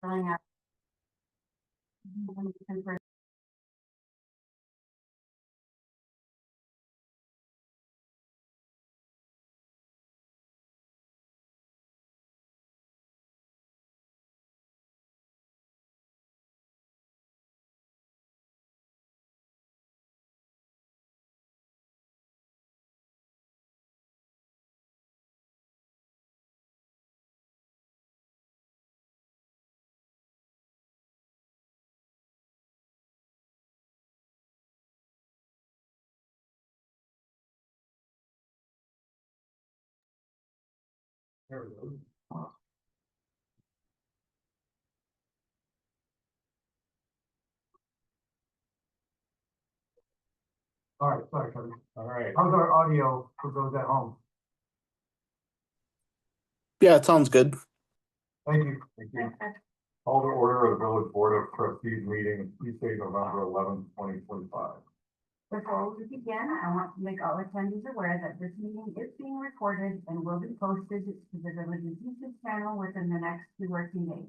Filling out. There we go. All right, sorry, Kevin. All right. How's our audio for those at home? Yeah, it sounds good. Thank you. Thank you. Call to order of the Village Board of Trustees meeting Tuesday, November 11th, 2025. Before we begin, I want to make all attendees aware that this meeting is being recorded and will be posted to the village's YouTube channel within the next 2 working days.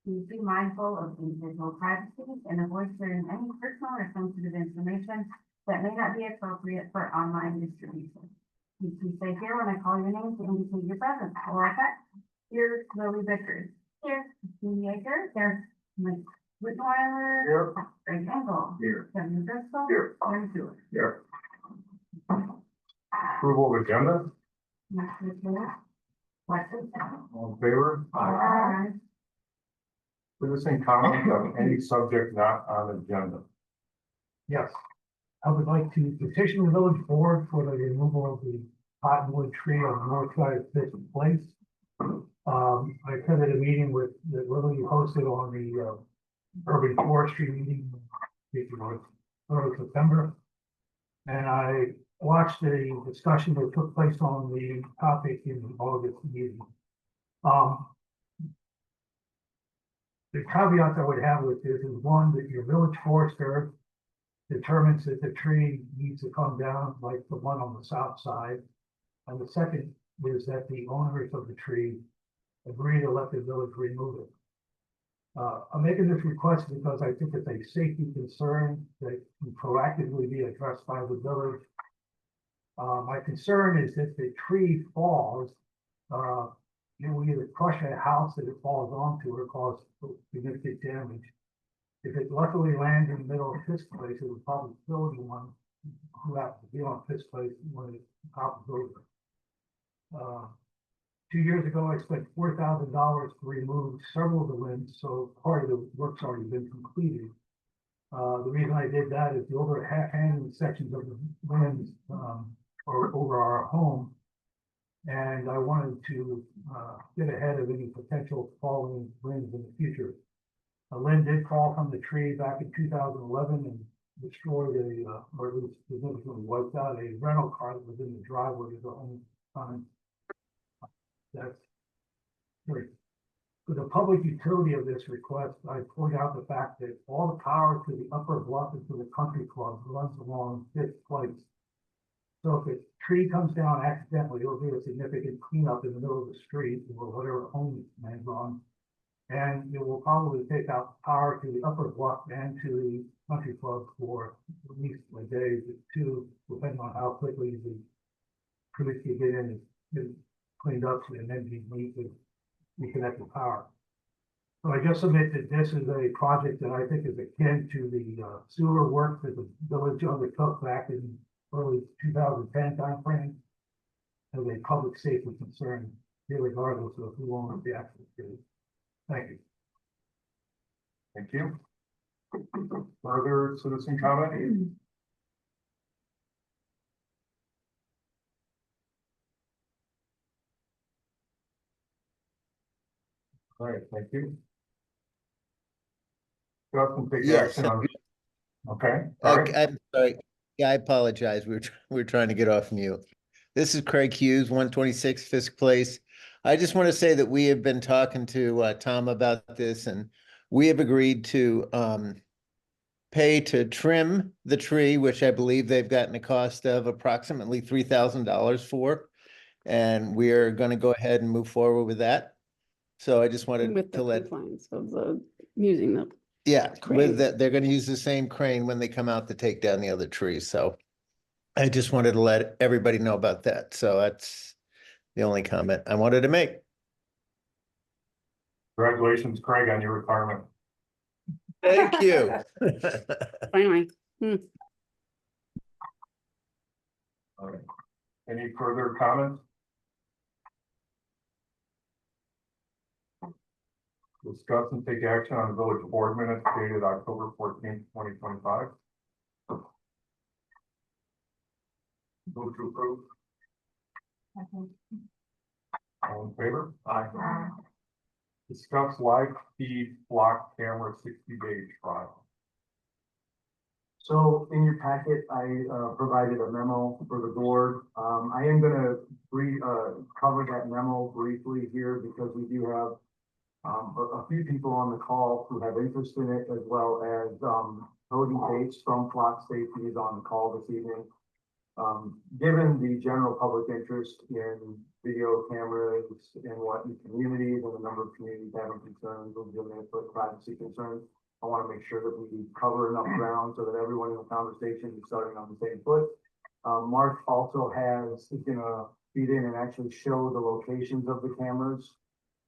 Please be mindful of individual privacy and avoid sharing any personal or sensitive information that may not be appropriate for online distribution. Please stay here when I call your name to indicate your presence. Laura Peck, here. Lily Vickers, here. Christine Yeager, here. Mike Whitweiler, Here. Greg Engel, Here. Kevin Driscoll, Here. Aaron Stewart. Here. Approval of agenda. Next is Lexi. All in favor? Aye. Citizen comments on any subject not on agenda. Yes, I would like to petition the village board for the removal of the cottonwood tree on the north side of Fifth Place. I attended a meeting that Lily hosted on the urban forestry meeting, early September. And I watched the discussion that took place on the topic in the August meeting. The caveat I would have with this is one, that your village forester determines that the tree needs to come down like the one on the south side. And the second is that the owners of the tree agree to let the village remove it. I'm making this request because I think it's a safety concern that can proactively be addressed by the village. My concern is if the tree falls, it will either crush a house that it falls onto or cause significant damage. If it luckily lands in the middle of this place, it would probably kill anyone who happens to be on this place when it topples over. 2 years ago, I spent $4,000 to remove several of the limbs, so part of the work's already been completed. The reason I did that is the overhanging sections of the limbs are over our home, and I wanted to get ahead of any potential falling limbs in the future. A limb did fall from the tree back in 2011 and destroyed or at least significantly wiped out a rental car that was in the driveway of the home time. That's great. For the public utility of this request, I point out the fact that all the power to the upper bluff and to the country club runs along this place. So if a tree comes down accidentally, it'll do a significant cleanup in the middle of the street or whatever home it lands on. And it will probably take out power to the upper bluff and to the country club for at least a day or two, depending on how quickly the trees can get in and get cleaned up and then be need to reconnect the power. So I just submit that this is a project that I think is akin to the sewer work that the village undertook back in early 2010 timeframe as a public safety concern, regardless of who owns the actual tree. Thank you. Thank you. Further citizen comment? All right, thank you. Justin, take Yes. action on. Okay. All right. I'm sorry. Yeah, I apologize. We're trying to get off mute. This is Craig Hughes, 126 Fisk Place. I just want to say that we have been talking to Tom about this, and we have agreed to pay to trim the tree, which I believe they've gotten a cost of approximately $3,000 for. And we're going to go ahead and move forward with that. So I just wanted With to the let, compliance of the, using the, yeah, crane. with that, they're gonna use the same crane when they come out to take down the other trees, so. I just wanted to let everybody know about that, so that's the only comment I wanted to make. Congratulations, Craig, on your retirement. Thank you. finally, All right. Any further comments? Discuss and take action on the village board minutes dated October 14th, 2025. Move to approve. Second. All in favor? Aye. Discuss live feed block camera 60-day trial. So in your packet, I provided a memo for the board. I am gonna cover that memo briefly here because we do have a few people on the call who have interest in it, as well as Cody Bates from Flock Safety is on the call this evening. Given the general public interest in video cameras and what in communities and the number of communities having concerns with privacy concerns, I want to make sure that we cover enough ground so that everyone in the conversation is starting on the same foot. Mark also is gonna feed in and actually show the locations of the cameras.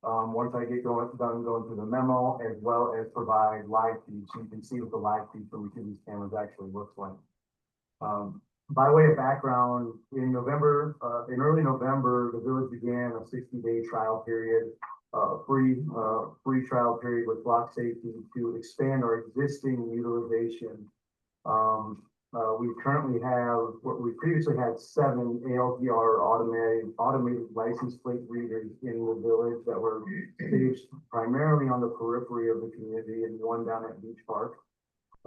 Once I get done going through the memo, as well as provide live feed, so you can see what the live feed from each of these cameras actually looks like. By way of background, in early November, the village began a 60-day trial period, free trial period with Flock Safety to expand our existing utilization. We currently have we previously had 7 ALPR automated license plate readers in the village that were staged primarily on the periphery of the community and one down at Beach Park,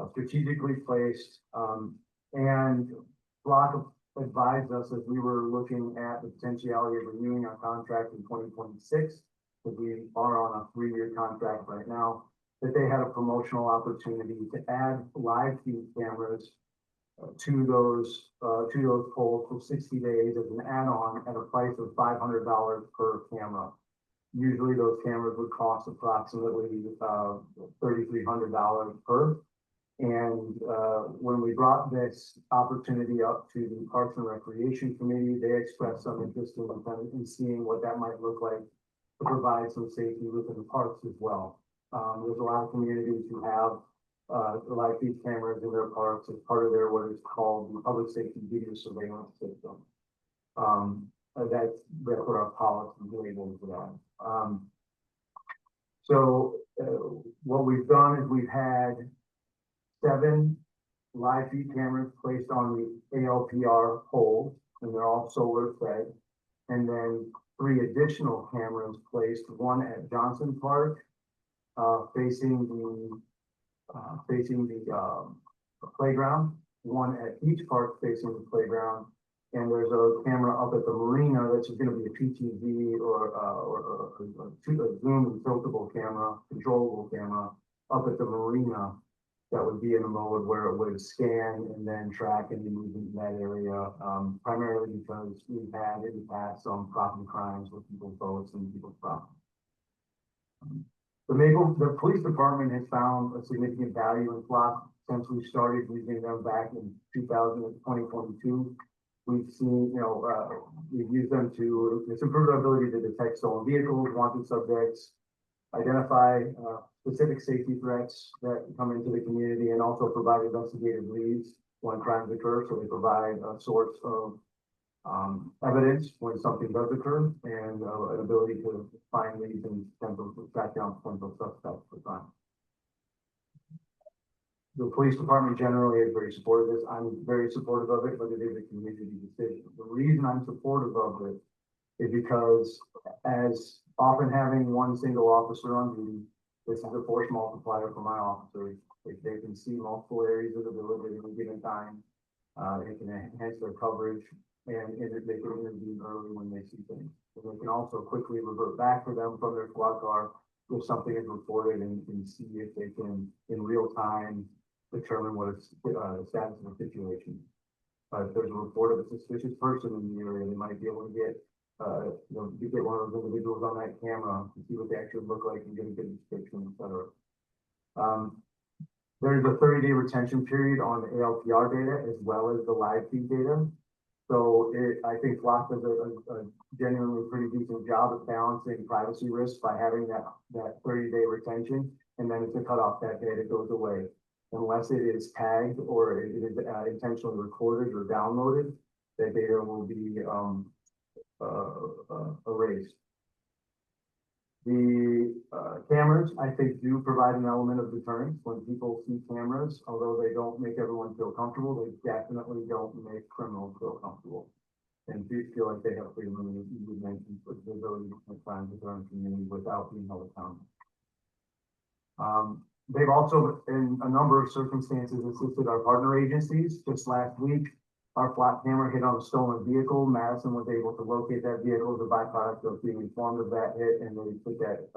strategically placed, and Flock advised us as we were looking at the potentiality of renewing our contract in 2026, because we are on a 3-year contract right now, that they had a promotional opportunity to add live feed cameras to those poles for 60 days as an add-on at a price of $500 per camera. Usually those cameras would cost approximately $3,300 per. And when we brought this opportunity up to the Parks and Recreation Committee, they expressed some interest in seeing what that might look like to provide some safety within the parks as well. There's a lot of communities who have live feed cameras in their parks as part of their what is called the public safety video surveillance system. That's what our policy enables for that. So what we've done is we've had 7 live feed cameras placed on the ALPR poles, and they're all solar fed. And then 3 additional cameras placed, one at Johnson Park, facing the playground, one at Beach Park facing the playground, and there's a camera up at the marina that's going to be a PTV or a zoom and tiltable camera, controllable camera up at the marina that would be in a mode where it would scan and then track any movement in that area, primarily because we've had in the past some property crimes with people's boats and people's property. The police department has found a significant value in Flock since we started using them back in 2022. We've seen, we've used them to, it's improved our ability to detect stolen vehicles, wanted subjects, identify specific safety threats that come into the community, and also provide investigative leads when crimes occur. So they provide a source of evidence when something does occur, and an ability to find leads and track down potential suspects for crime. The police department generally is very supportive of this. I'm very supportive of it, but it is a community decision. The reason I'm supportive of it is because, as often having one single officer on duty, this is a force multiplier for my officers. If they can see multiple areas of the village at any given time, it can enhance their coverage, and they can intervene early when they see things. And they can also quickly revert back to them from their squad car if something is reported, and can see if they can, in real time, determine what is the status of the situation. If there's a report of a suspicious person in the area, they might be able to get you get one of those individuals on that camera to see what they actually look like and get a good description, et cetera. There's a 30-day retention period on the ALPR data as well as the live feed data. So I think Bluff does a genuinely pretty decent job of balancing privacy risks by having that 30-day retention, and then it's a cutoff that data goes away. Unless it is tagged or it is intentionally recorded or downloaded, that data will be erased. The cameras, I think, do provide an element of deterrence. When people see cameras, although they don't make everyone feel comfortable, they definitely don't make criminals feel comfortable. And do feel like they have freedom, and you would mention the ability to commit crimes with their own community without being held accountable. They've also, in a number of circumstances, assisted our partner agencies. Just last week, our flat camera hit on a stolen vehicle. Madison was able to locate that vehicle as a byproduct of being informed of that hit, and they took that,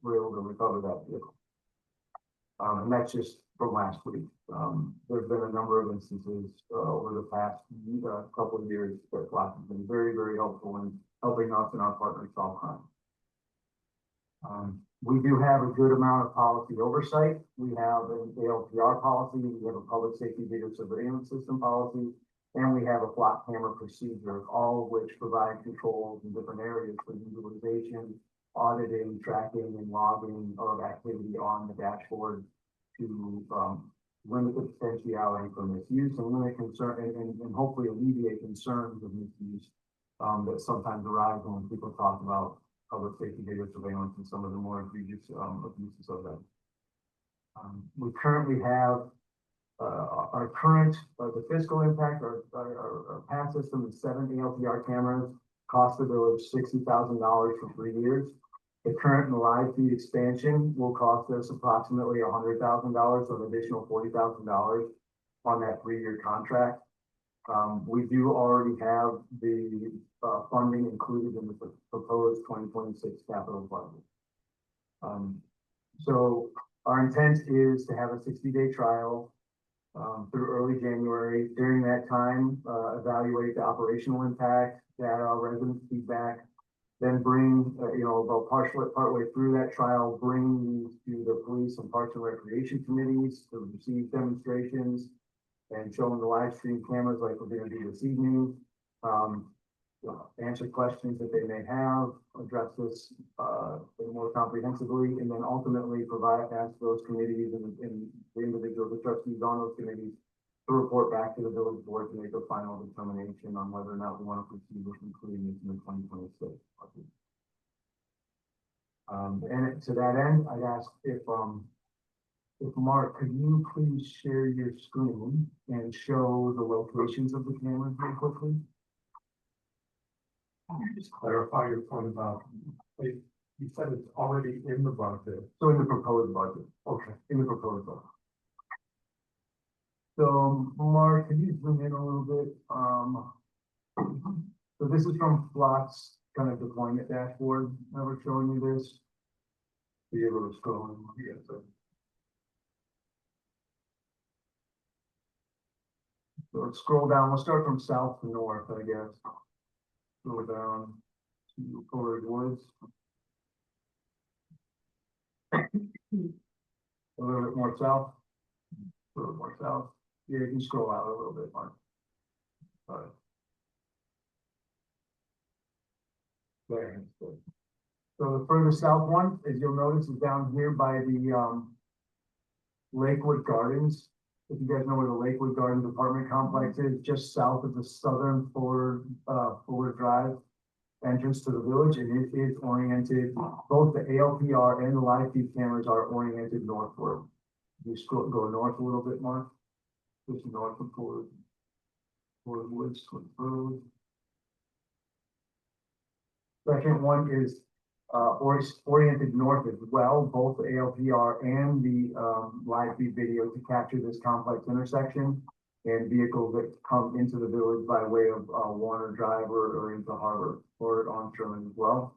were able to recover that vehicle. And that's just from last week. There's been a number of instances over the past couple of years that flat has been very, very helpful in helping us and our partners solve crime. We do have a good amount of policy oversight. We have an ALPR policy, we have a public safety video surveillance system policy, and we have a flat camera procedure, all of which provide controls in different areas for utilization, auditing, tracking, and logging of activity on the dashboard to limit the potentiality for misuse and limit concern and hopefully alleviate concerns of misuse that sometimes arise when people talk about public safety video surveillance and some of the more egregious abuses of that. We currently have our current, the fiscal impact, our past system is 7 ALPR cameras, cost the village $60,000 for 3 years. The current live feed expansion will cost us approximately $100,000, so an additional $40,000 on that 3-year contract. We do already have the funding included in the proposed 2026 capital budget. So our intent is to have a 60-day trial through early January. During that time, evaluate the operational impact, data, resident feedback, then bring, about partway through that trial, bring these to the police and parks and recreation committees to receive demonstrations and show them the live stream cameras like we're going to do this evening. Answer questions that they may have, address this more comprehensively, and then ultimately ask those committees and the individuals, the trustees on those committees to report back to the village board to make a final determination on whether or not we want to proceed with including this in the 2026 budget. And to that end, I'd ask if Mark, could you please share your screen and show the locations of the cameras real quickly? Just clarify your point about, you said it's already in the budget. So in the proposed budget. Okay. In the proposed budget. So Mark, can you zoom in a little bit? So this is from Flock's kind of deployment dashboard. Now we're showing you this. Be able to scroll in. Yeah, so let's scroll down. We'll start from south to north, I guess. Go down to Forest Woods. A little bit more south. A little more south. Yeah, you can scroll out a little bit, Mark. There. So the further south one, as you'll notice, is down here by the Lakewood Gardens. If you guys know where the Lakewood Gardens apartment complex is, just south of the southern Fuller Drive entrance to the village, and it is oriented, both the ALPR and the live feed cameras are oriented northward. You go north a little bit, Mark. Just north of Fuller Woods Road. Second one is oriented north as well, both the ALPR and the live feed video to capture this complex intersection and vehicles that come into the village by way of Warner Drive or into Harbor or on Sherman as well.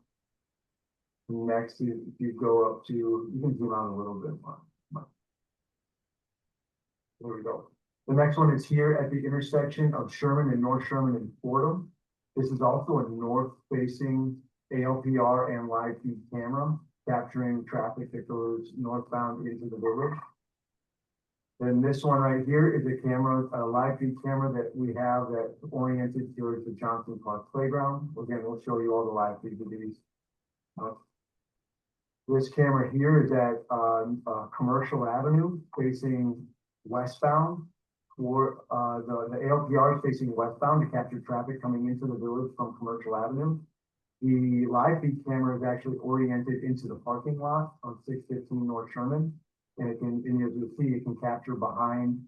Next, if you go up to, you can zoom out a little bit more. There we go. The next one is here at the intersection of Sherman and North Sherman and Fordham. This is also a north-facing ALPR and live feed camera capturing traffic that goes northbound into the village. Then this one right here is a camera, a live feed camera that we have that's oriented towards the Johnson Park Playground. Again, we'll show you all the live feeds of these. This camera here is at Commercial Avenue facing westbound. For the ALPR is facing westbound to capture traffic coming into the village from Commercial Avenue. The live feed camera is actually oriented into the parking lot of 615 North Sherman. And it can, and as you'll see, it can capture behind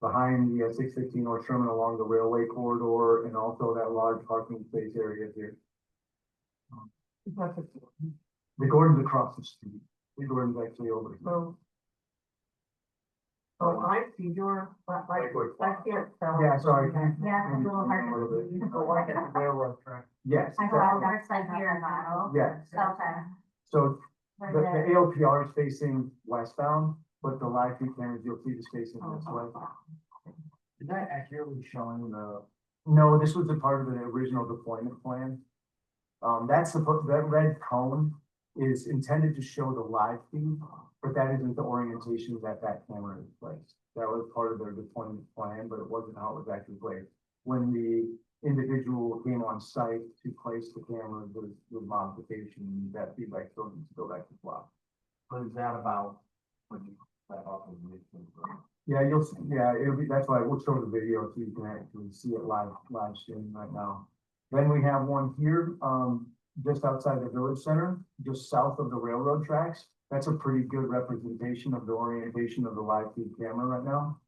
the 615 North Sherman along the railway corridor and also that large parking space area here. The Gordon's across the street. The Gordon's actually over here. Oh, I see your, I can't tell. Yeah, sorry. Yeah, it's a little hard to read. So like at the railroad track. Yes. I go out our side here in Model. Yes. Okay. So Where the the- ALPR is facing westbound, but the live feed cameras, you'll see is facing this way. Is that accurately showing the? No, this was a part of the original deployment plan. That's that red cone is intended to show the live feed, but that isn't the orientation that camera is placed. That was part of their deployment plan, but it wasn't how it was actually placed. When the individual came on site to place the camera with modification, that feedback still needs to go back to Bluff. What is that about? When you, that often. Yeah, you'll see, yeah, it'll be, that's why we'll show the video so you can actually see it live streaming right now. Then we have one here, just outside the village center, just south of the railroad tracks. That's a pretty good representation of the orientation of the live feed camera right now.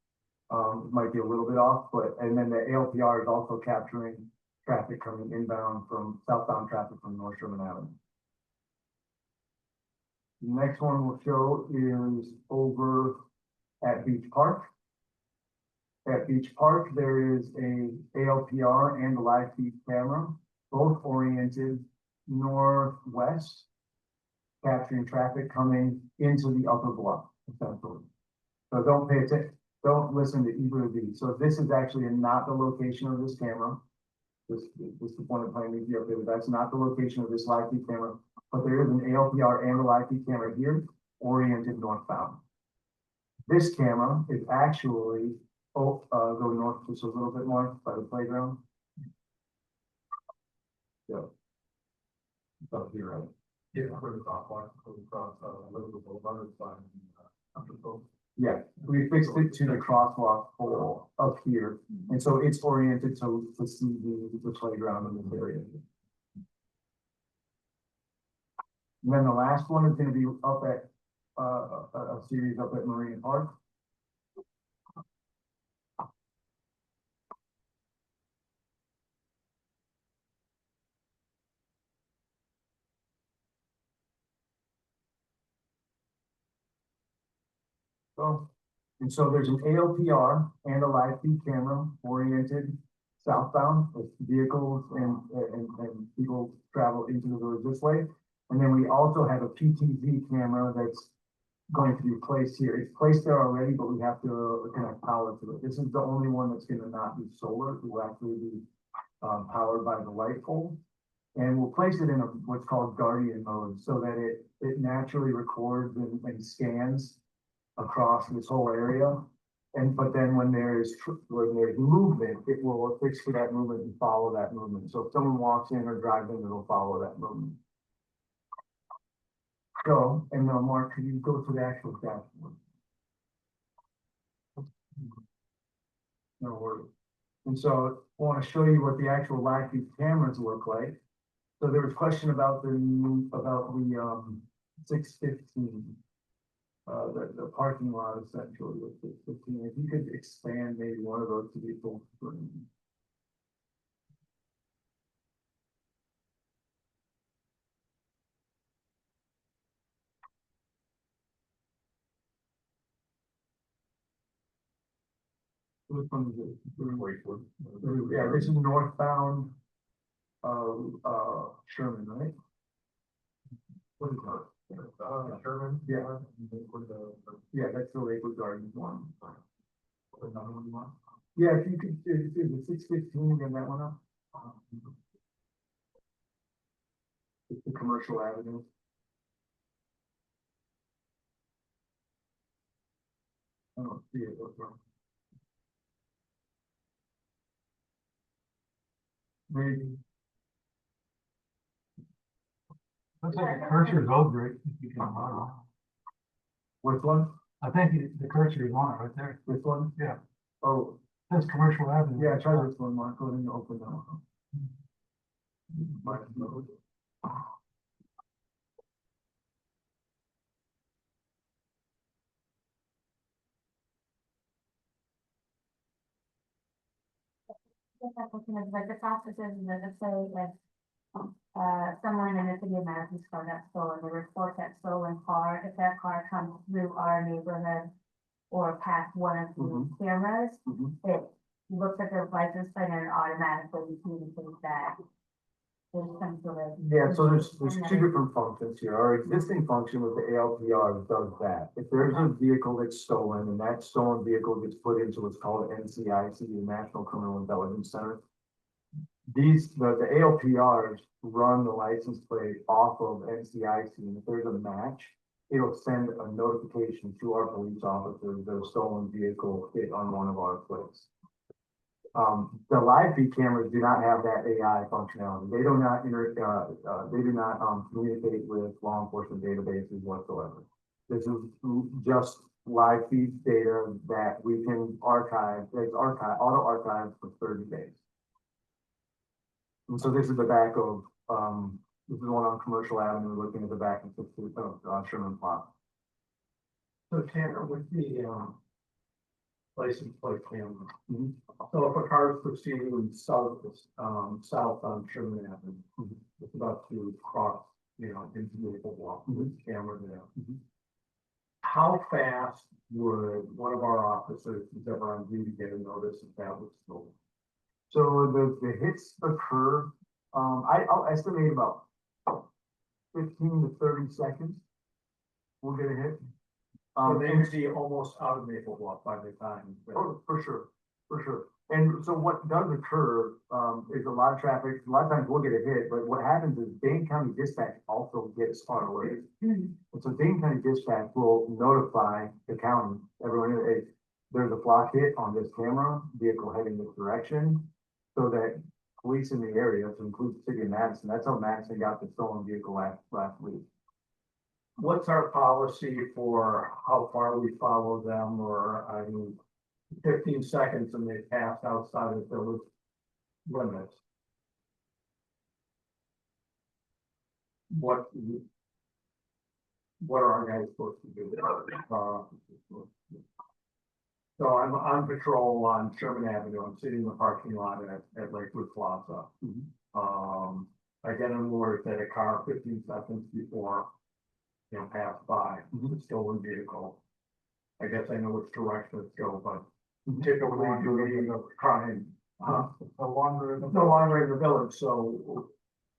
It might be a little bit off, but, and then the ALPR is also capturing traffic coming inbound from southbound traffic from North Sherman Avenue. The next one we'll show is over at Beach Park. At Beach Park, there is a ALPR and a live feed camera, both oriented northwest, capturing traffic coming into the upper bluff, essentially. So don't pay attention, don't listen to either of these. So this is actually not the location of this camera. This deployment plan needs to be updated. That's not the location of this live feed camera, but there is an ALPR and a live feed camera here, oriented northbound. This camera is actually, go north just a little bit more by the playground. Yeah. It's up here, right? Yeah, where the crosswalk goes across, Liverpool Boulevard, Yeah, we fixed it to the crosswalk pole up here, and so it's oriented to see the playground in this area. And then the last one is gonna be up at, a series up at Marine Park. And so there's an ALPR and a live feed camera oriented southbound as vehicles and people travel into the village this way. And then we also have a PTZ camera that's going to be placed here. It's placed there already, but we have to connect power to it. This is the only one that's gonna not be solar. It will actually be powered by the light pole. And we'll place it in what's called guardian mode so that it naturally records and scans across this whole area. But then when there's movement, it will fix to that movement and follow that movement. So if someone walks in or drives in, it'll follow that movement. So, and now Mark, can you go to the actual dashboard? No worries. And so I want to show you what the actual live feed cameras look like. So there was a question about the 615. The parking lot essentially with 615. If you could expand maybe one of those to be full screen. Which one is it? Yeah, this is northbound, Sherman, right? What is that? Sherman? Yeah. Yeah, that's the Lakewood Gardens one. Yeah, if you could, do the 615 and that one up. It's the commercial avenue. I don't see it. Maybe. Looks like the cursor's over it. If you can Which one? I think the cursor is on it right there. This one? Yeah. Oh, That's Commercial Avenue. yeah, try this one, Mark. Go ahead and open that one. Mark, no. Like the processes, let's say, like, someone in the city of Madison's car got stolen, they report that stolen car, if that car comes through our neighborhood or past one of the cameras, Mhm. it looks at the license plate and it automatically communicates that. There's some sort of. Yeah, so there's two different functions here. Our existing function with the ALPR does that. If there's a vehicle that's stolen and that stolen vehicle gets put into what's called NCIC, the National Criminal Intelligence Center. The ALPRs run the license plate off of NCIC, and if there's a match, it'll send a notification to our police officers that a stolen vehicle hit on one of our plates. The live feed cameras do not have that AI functionality. They do not communicate with law enforcement databases whatsoever. This is just live feed data that we can archive, auto archive for 30 days. And so this is the back of, this is one on Commercial Avenue, looking at the back of Sherman Plaza. So Tanner, with the, license plate camera. Mhm. So if a car is proceeding south on Sherman Avenue, it's about to cross, into Maple Bluff, with the camera there. How fast would one of our officers who's ever on duty get a notice if that was stolen? So the hits occur, I'll estimate about 15 to 30 seconds. We'll get a hit. So they would be almost out of Maple Bluff by the time. Oh, for sure. And so what does occur, is a lot of traffic, a lot of times we'll get a hit, but what happens is Dane County Dispatch also gets on alert. And so Dane County Dispatch will notify the county, everyone, hey, there's a flock hit on this camera, vehicle heading this direction. So that police in the area, to include the city of Madison, that's how Madison got the stolen vehicle last week. What's our policy for how far we follow them, or, 15 seconds and they passed outside of village limits? What are our guys supposed to do? So I'm on patrol on Sherman Avenue. I'm sitting in the parking lot at Lakewood Plaza. I get an alert that a car 15 seconds before passed by, a stolen vehicle. I guess I know which direction it's go, but typically doing a crime. No longer in the village, so.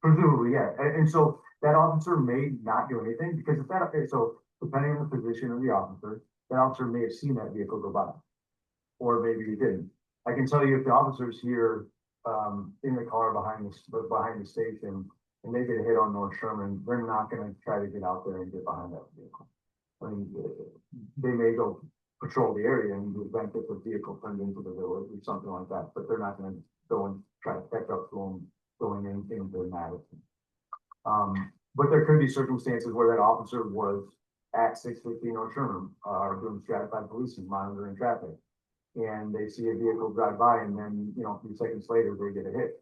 Presumably, yeah, and so that officer may not do anything, because if that, so depending on the position of the officer, that officer may have seen that vehicle go by. Or maybe he didn't. I can tell you if the officer's here, in the car behind the station, and they get a hit on North Sherman, they're not gonna try to get out there and get behind that vehicle. I mean, they may go patrol the area and the event that the vehicle turned into the village or something like that, but they're not gonna go and try to catch up to them going into Madison. But there could be circumstances where that officer was at 615 North Sherman, doing stratified policing, monitoring traffic. And they see a vehicle drive by and then, a few seconds later, they get a hit.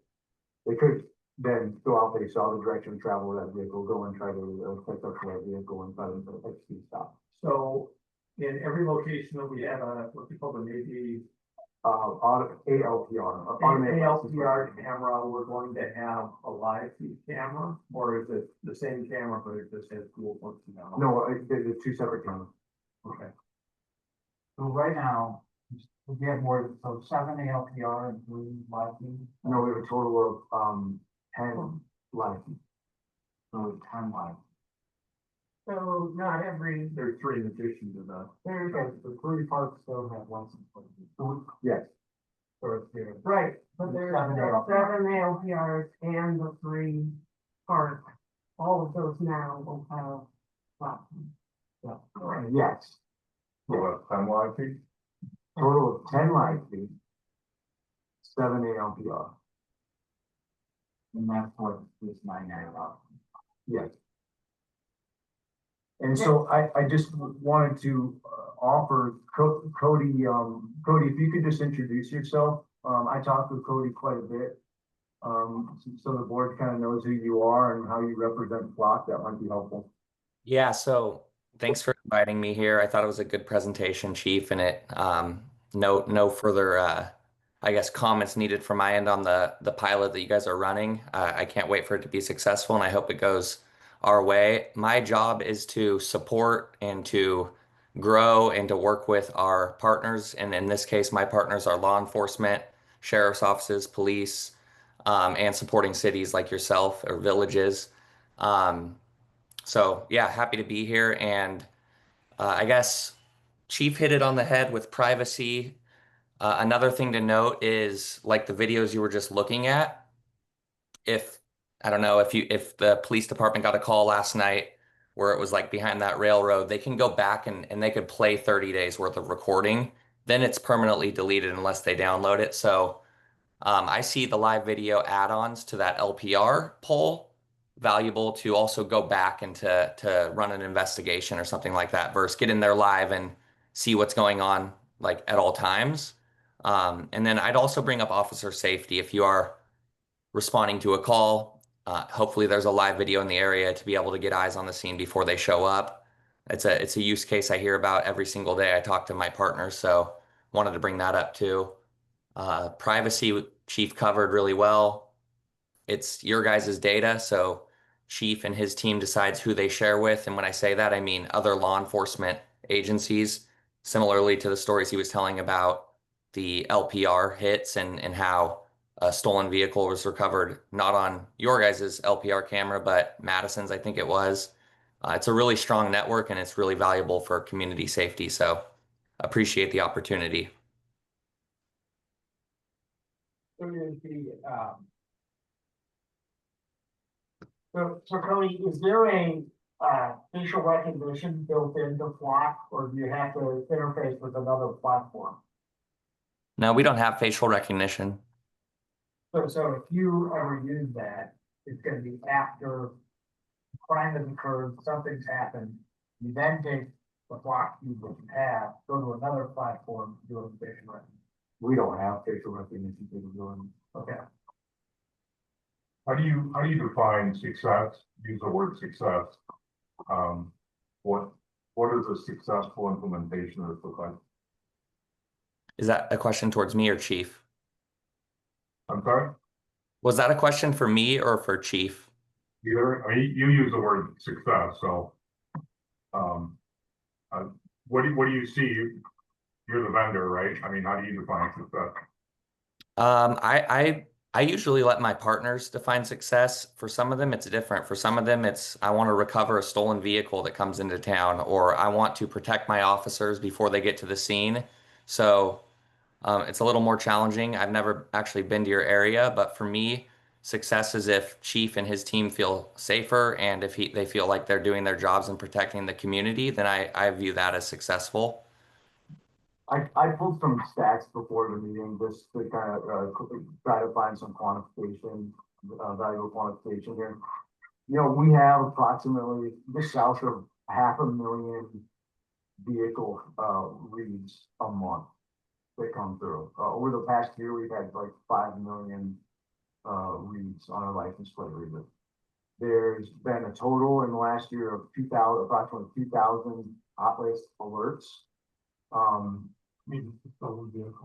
They could then go out, they saw the direction of travel of that vehicle, go and try to catch up to that vehicle and try to execute stop. So in every location that we have what we call the Navy ALPR. ALPR camera, we're going to have a live feed camera, or is it the same camera, but it just has dual functionality? No, they're two separate cameras. Okay. So right now, we have more, so 7 ALPR and 3 live feed. No, we have a total of 10 live. So 10 live. So not every, There's 3 in addition to that. there's, The 3 parks still have license plates. Yes. So it's here. right, but there's 7 the 7 ALPRs and the 3 park all of those now will have platforms. Yes, So that's 10 live feet. total of 10 live feet, 7 ALPR. And that's what this 9 Yes. And so I just wanted to offer Cody, Cody, if you could just introduce yourself. I talked with Cody quite a bit. So the board kind of knows who you are and how you represent Flock. That might be helpful. Yeah, so thanks for inviting me here. I thought it was a good presentation, Chief, and no further I guess comments needed from my end on the pilot that you guys are running. I can't wait for it to be successful, and I hope it goes our way. My job is to support and to grow and to work with our partners, and in this case, my partners are law enforcement, sheriff's offices, police, and supporting cities like yourself or villages. So yeah, happy to be here. And I guess Chief hit it on the head with privacy. Another thing to note is like the videos you were just looking at. If I don't know if the police department got a call last night where it was like behind that railroad, they can go back and they could play 30 days worth of recording. Then it's permanently deleted unless they download it. So I see the live video add-ons to that LPR poll valuable to also go back and to run an investigation or something like that versus get in there live and see what's going on like at all times. And then I'd also bring up officer safety. If you are responding to a call, hopefully there's a live video in the area to be able to get eyes on the scene before they show up. It's a use case I hear about every single day. I talk to my partners, so wanted to bring that up too. Privacy, Chief covered really well. It's your guys' data, so Chief and his team decides who they share with. And when I say that, I mean other law enforcement agencies, similarly to the stories he was telling about the LPR hits and how a stolen vehicle was recovered, not on your guys' LPR camera, but Madison's, I think it was. It's a really strong network and it's really valuable for community safety. So appreciate the opportunity. So Cody, is there a facial recognition built into Flock, or do you have to interface with another platform? No, we don't have facial recognition. So if you ever use that, it's gonna be after crime has occurred, something's happened, you then take the Flock feed that you have, go to another platform, do a facial recognition. We don't have facial recognition capability. Okay. How do you define success? Use the word success. What is a successful implementation of this look like? Is that a question towards me or Chief? I'm sorry? Was that a question for me or for Chief? Either, you use the word success, so. What do you see? You're the vendor, right? I mean, how do you define success? I usually let my partners define success. For some of them, it's different. For some of them, it's I want to recover a stolen vehicle that comes into town, or I want to protect my officers before they get to the scene. So it's a little more challenging. I've never actually been to your area, but for me, success is if Chief and his team feel safer and if they feel like they're doing their jobs and protecting the community, then I view that as successful. I pulled some stats before the meeting just to kind of try to find some quantification, valuable quantification here. You know, we have approximately just south of 500,000 vehicle reads a month that come through. Over the past year, we've had like 5 million reads on our license plate reader. There's been a total in the last year of approximately 2,000 hot list alerts.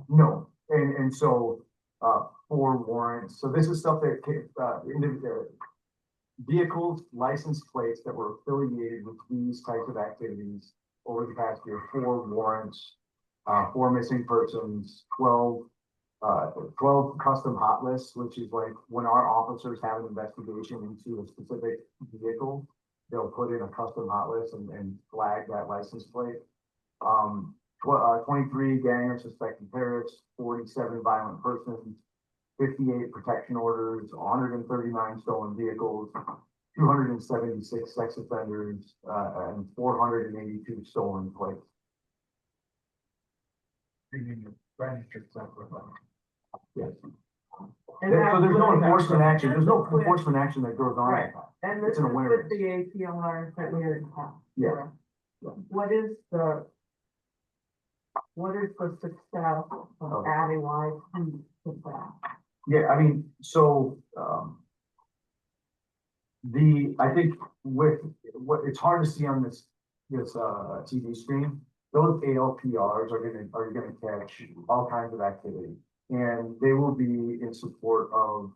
No, and so for warrants. So this is stuff that vehicles, license plates that were affiliated with these types of activities over the past year. 4 warrants, 4 missing persons, 12 custom hot lists, which is like when our officers have an investigation into a specific vehicle, they'll put in a custom hot list and flag that license plate. 23 gang or suspected terrorists, 47 violent persons, 58 protection orders, 139 stolen vehicles, 276 sex offenders, and 482 stolen plates. Registered separately. Yes. And So there's no that's- enforcement action, there's no that's with- enforcement action that goes on. Right. And this It's is an with awareness. the APLR that we already have. Yeah. What is the success of Okay. adding live to that? Yeah, I mean, so, I think with, what, it's hard to see on this, TV screen. Those ALPRs are gonna catch all kinds of activity. And they will be in support of,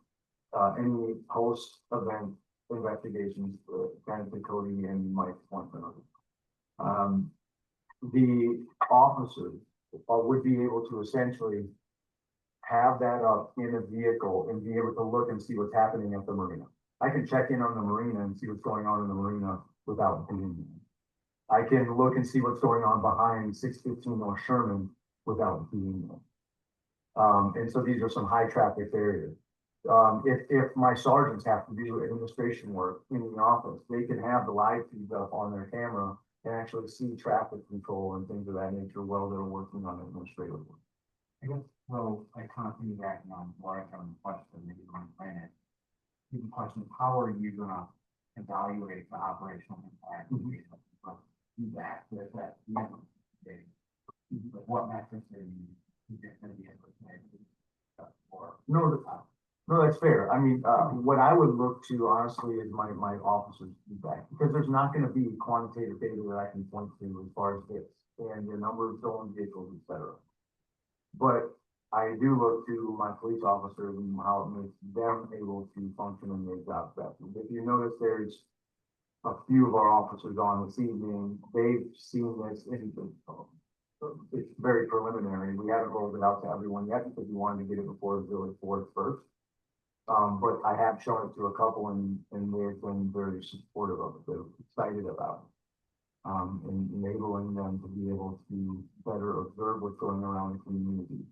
any post-event investigations, kind of Cody and Mike's point of it. The officers would be able to essentially have that up in a vehicle and be able to look and see what's happening at the marina. I can check in on the marina and see what's going on in the marina without being there. I can look and see what's going on behind 615 North Sherman without being there. And so these are some high traffic areas. If my sergeants have to do administration work in the office, they can have the live feeds up on their camera and actually see traffic control and things of that nature while they're working on administrative work. I guess, well, I kind of piggyback on Laura's question, maybe on planet. The question is, how are you gonna evaluate the operational impact? Do that, with that, like what metrics are you gonna be able to make? Or, No, that's fair. I mean, what I would look to honestly is my officers' feedback, because there's not gonna be quantitative data that I can point to as far as this and the number of stolen vehicles, et cetera. But I do look to my police officers and how it makes them able to function in their job best. If you notice, there's a few of our officers on this evening, they've seen this in, it's very preliminary. We haven't rolled it out to everyone yet because we wanted to get it before the village board first. But I have shown it to a couple and they've been very supportive of it. They're excited about it. And enabling them to be able to better observe what's going around the community.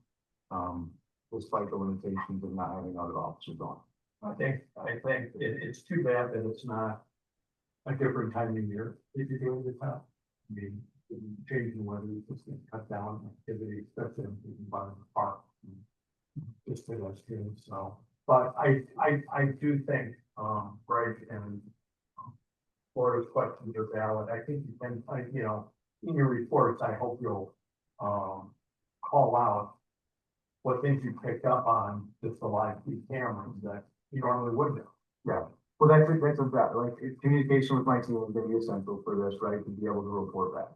Despite the limitations of not having other officers on. I think it's too bad that it's not a different time of year if you're doing the top. I mean, changing weather, just gonna cut down activity, especially in the park. Just pedestrians, so, but I do think, Greg and Florida's questions are valid. I think you can, in your reports, I hope you'll, call out what things you picked up on just the live feed cameras that you normally wouldn't have. Yeah, well, that's that, like, communication with my team is gonna be essential for this, right, to be able to report that.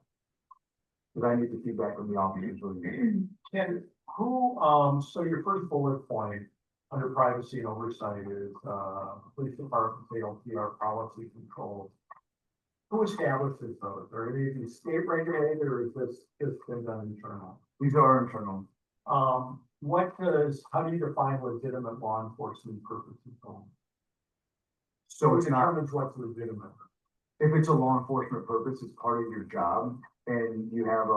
Because I need the feedback from the officers. And who, so your first bullet point under privacy and oversight is, police department, ALPR policy controls. Who establishes those? Are any of these state regulated or is this just been done internal? These are internal. How do you define legitimate law enforcement purposes? So Who it's not, determines what's legitimate? if it's a law enforcement purpose, it's part of your job and you have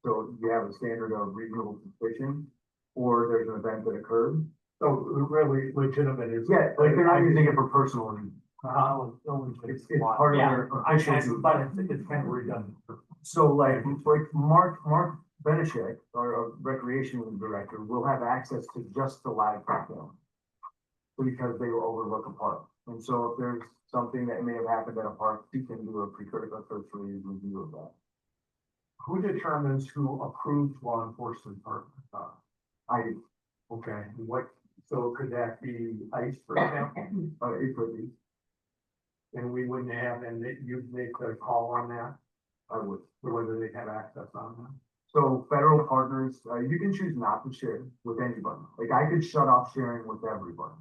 you have a standard of reasonable suspicion or there's an event that occurred. So really legitimate is. Yeah, like they're not using it for personal reasons. It's part of their official duty. but it's kind of redundant. So like Mark Benishek, our recreation director, will have access to just the live film. Because they will overlook a park. And so if there's something that may have happened at a park, he can do a cursory review of that. Who determines who approves law enforcement partner? I do. Okay, so could that be ICE, for example? It could be. And we wouldn't have, and you'd make a call on that, I would. whether they have access on that? So federal partners, you can choose not to share with anybody. Like I could shut off sharing with everybody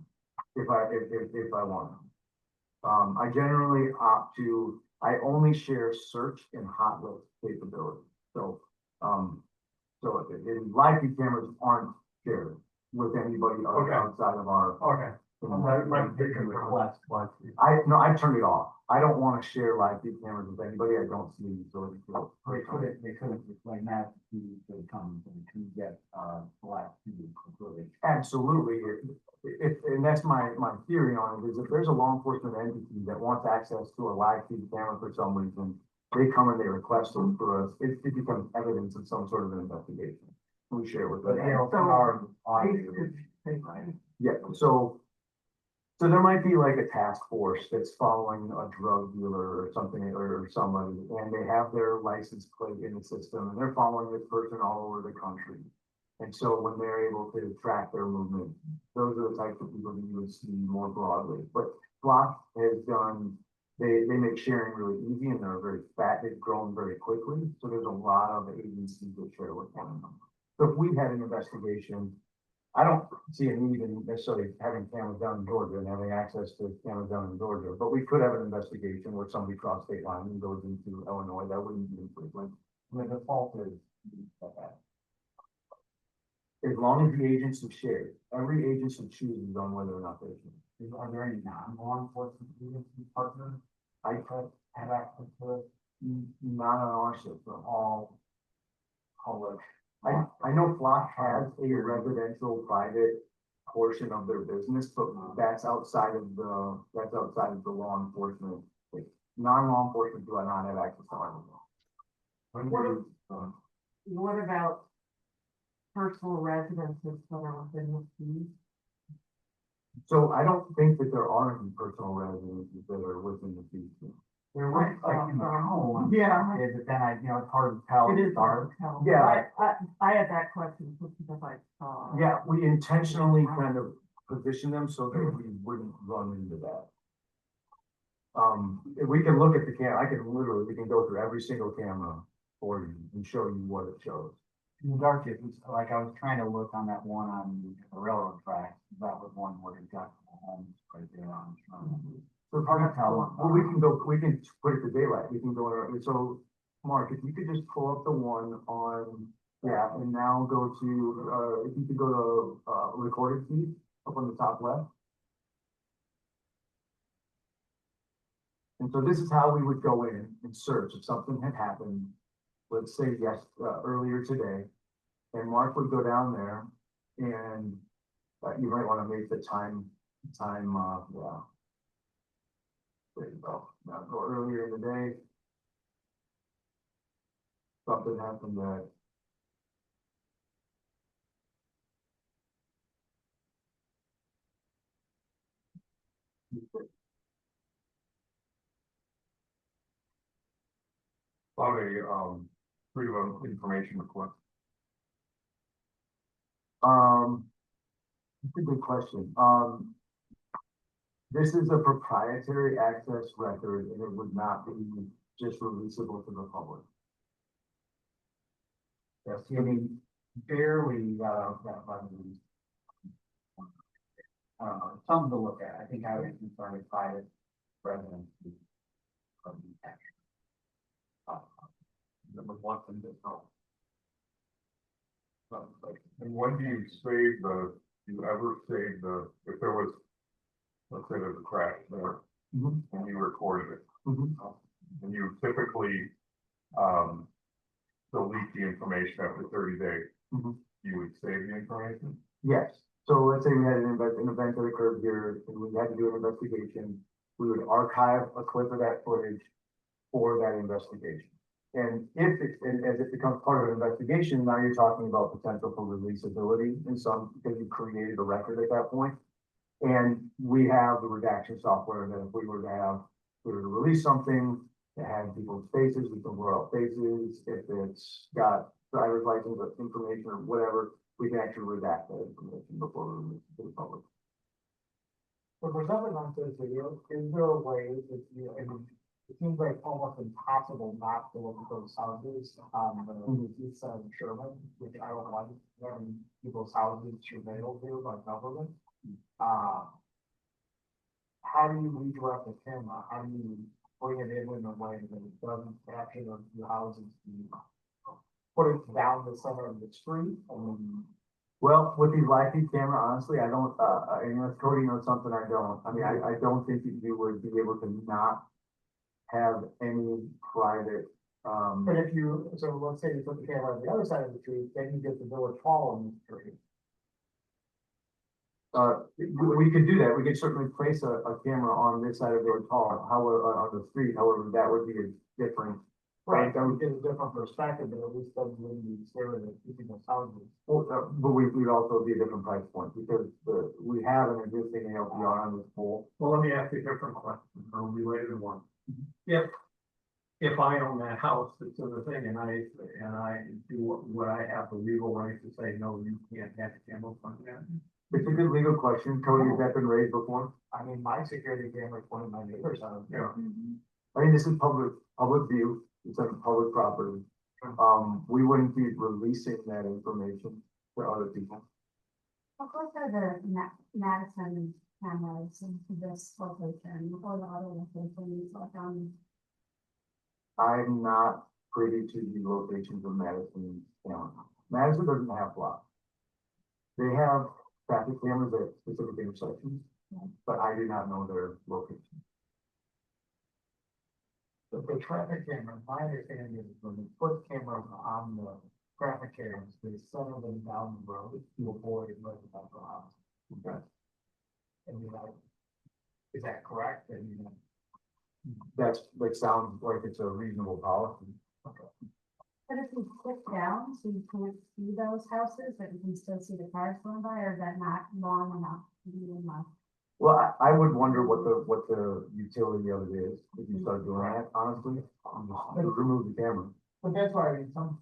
if I want. I generally opt to, I only share search and hot list capability. So, live feed cameras aren't shared with anybody Okay. outside of our. Okay, My picture request, but No, I turned it off. I don't want to share live feed cameras with anybody I don't see, so it's. they couldn't explain that to the comments and to get, black to completely. Absolutely. And that's my theory on it, is if there's a law enforcement entity that wants access to a live feed camera for some reason, they come and they request it for us, it becomes evidence of some sort of an investigation. We share with But, them. you know, from our audio, Yeah, so there might be like a task force that's following a drug dealer or something, or somebody, and they have their license plate in the system, and they're following this person all over the country. And so when they're able to track their movement, those are the types of people that you would see more broadly. But Bluff has done, they make sharing really easy, and they're very fat, they've grown very quickly, so there's a lot of agencies that share with one another. So if we had an investigation, I don't see a need in necessarily having cameras down in Georgia and having access to cameras down in Georgia, but we could have an investigation where somebody crossed state line and goes into Illinois. That wouldn't be infrequent. the default is that. As long as the agency shares, every agency chooses on whether or not they share. Are there any non-law enforcement agency partners I have access to it? Not on our system. All public? I know Flock has a residential private portion of their business, but that's outside of the law enforcement. Non-law enforcement do not have access to our. What about personal residences that are within the fees? So I don't think that there are any personal residences that are within the fee. There was like in the home. Yeah. But then it's hard to tell. It is dark. hard to tell. Yeah. I had that question just because I saw. Yeah, we intentionally kind of position them so that we wouldn't run into that. If we can look at the camera, we can go through every single camera for you and show you what it shows. In the dark, it was like I was trying to look on that one on the railroad tracks. That was one where it got the homes right there on. So it's hard to tell. Well, we can put it to daylight. We can go, so Mark, if you could just pull up the one on, and now go to, if you could go to, recorded feed up on the top left. And so this is how we would go in and search if something had happened, let's say earlier today, and Mark would go down there and you might want to make the time, there you go. Now go earlier in the day. Something happened that. On a, freedom of information request. That's a good question. This is a proprietary access record and it would not be just releasable to the public. Yes, I mean, barely, that money. Something to look at. I think I was concerned with private residents. Number one thing to know. And when do you save if there was, let's say there's a crash there, and you recorded it, and you typically, delete the information after 30 days, you would save the information? Yes. So let's say we had an event that occurred here and we had to do an investigation. We would archive a clip of that footage for that investigation. And as it becomes part of an investigation, now you're talking about potential for releasability in some, because you created a record at that point. And we have the redaction software that if we were to release something that had people's faces, we can blur out faces. If it's got driver's license information or whatever, we can actually redact that information before we release it to the public. So for something like this video, is there a way that it seems like almost impossible not to look at those houses on the east side of Sherman, which I don't like having people's houses surveilled here by government. How do you redirect the camera? How do you bring it in a way that it doesn't capture the houses? Put it down the center of the street and Well, with these live feed camera, honestly, I don't, unless Cody knows something I don't, I mean, I don't think that you would be able to not have any private, But if you, so let's say you put the camera on the other side of the tree, then you get the village hall on the tree. we could do that. We could certainly place a camera on this side of Village Hall, however, on the street, however, that would be a different. Right, that would give a different perspective, but at least doesn't really be staring at people's houses. Well, but we'd also be a different price point because we have an existing ALPR on this pole. Well, let me ask you a different question, or a related one. If I own that house that's in the thing and I do what I have the legal right to say, no, you can't have a camera on that. It's a good legal question. Cody, has that been raised before? I mean, my security camera is one of my neighbors on it. Yeah. I mean, this is public view. It's like a public property. We wouldn't be releasing that information to other people. How close are the Madison cameras into this location or the other locations like I'm not privy to the locations of Madison County. Madison doesn't have blocks. They have traffic cameras at specific intersections, but I do not know their location. But the traffic camera, my understanding is when they put cameras on the traffic cameras, they center them down the road to avoid residential houses. Okay. And you know, is that correct? And you know, That sounds like it's a reasonable policy. But if you click down, so you can't see those houses, but you can still see the cars going by, or is that not long enough to be enough? Well, I would wonder what the utility of it is if you start doing that, honestly. Just remove the camera. but that's why I mean, some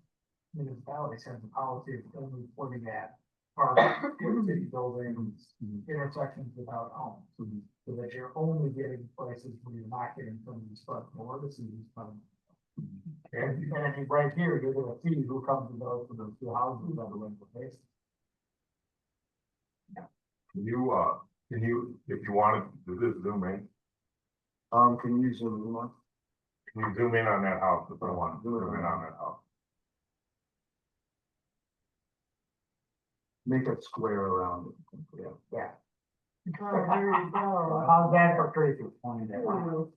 municipalities have the policy of only putting at parks, city buildings, intersections without homes. So that you're only getting places where you're not getting from these front door, this is from. And if you right here, you're gonna see who comes to those two houses that are in the place. Can you, if you wanted, does this zoom in? Can you zoom in on? Can you zoom in on that house if I want to zoom in on that house? Make a square around it. Yeah. Oh, there you go. How's that for Tracy? Pointing that out.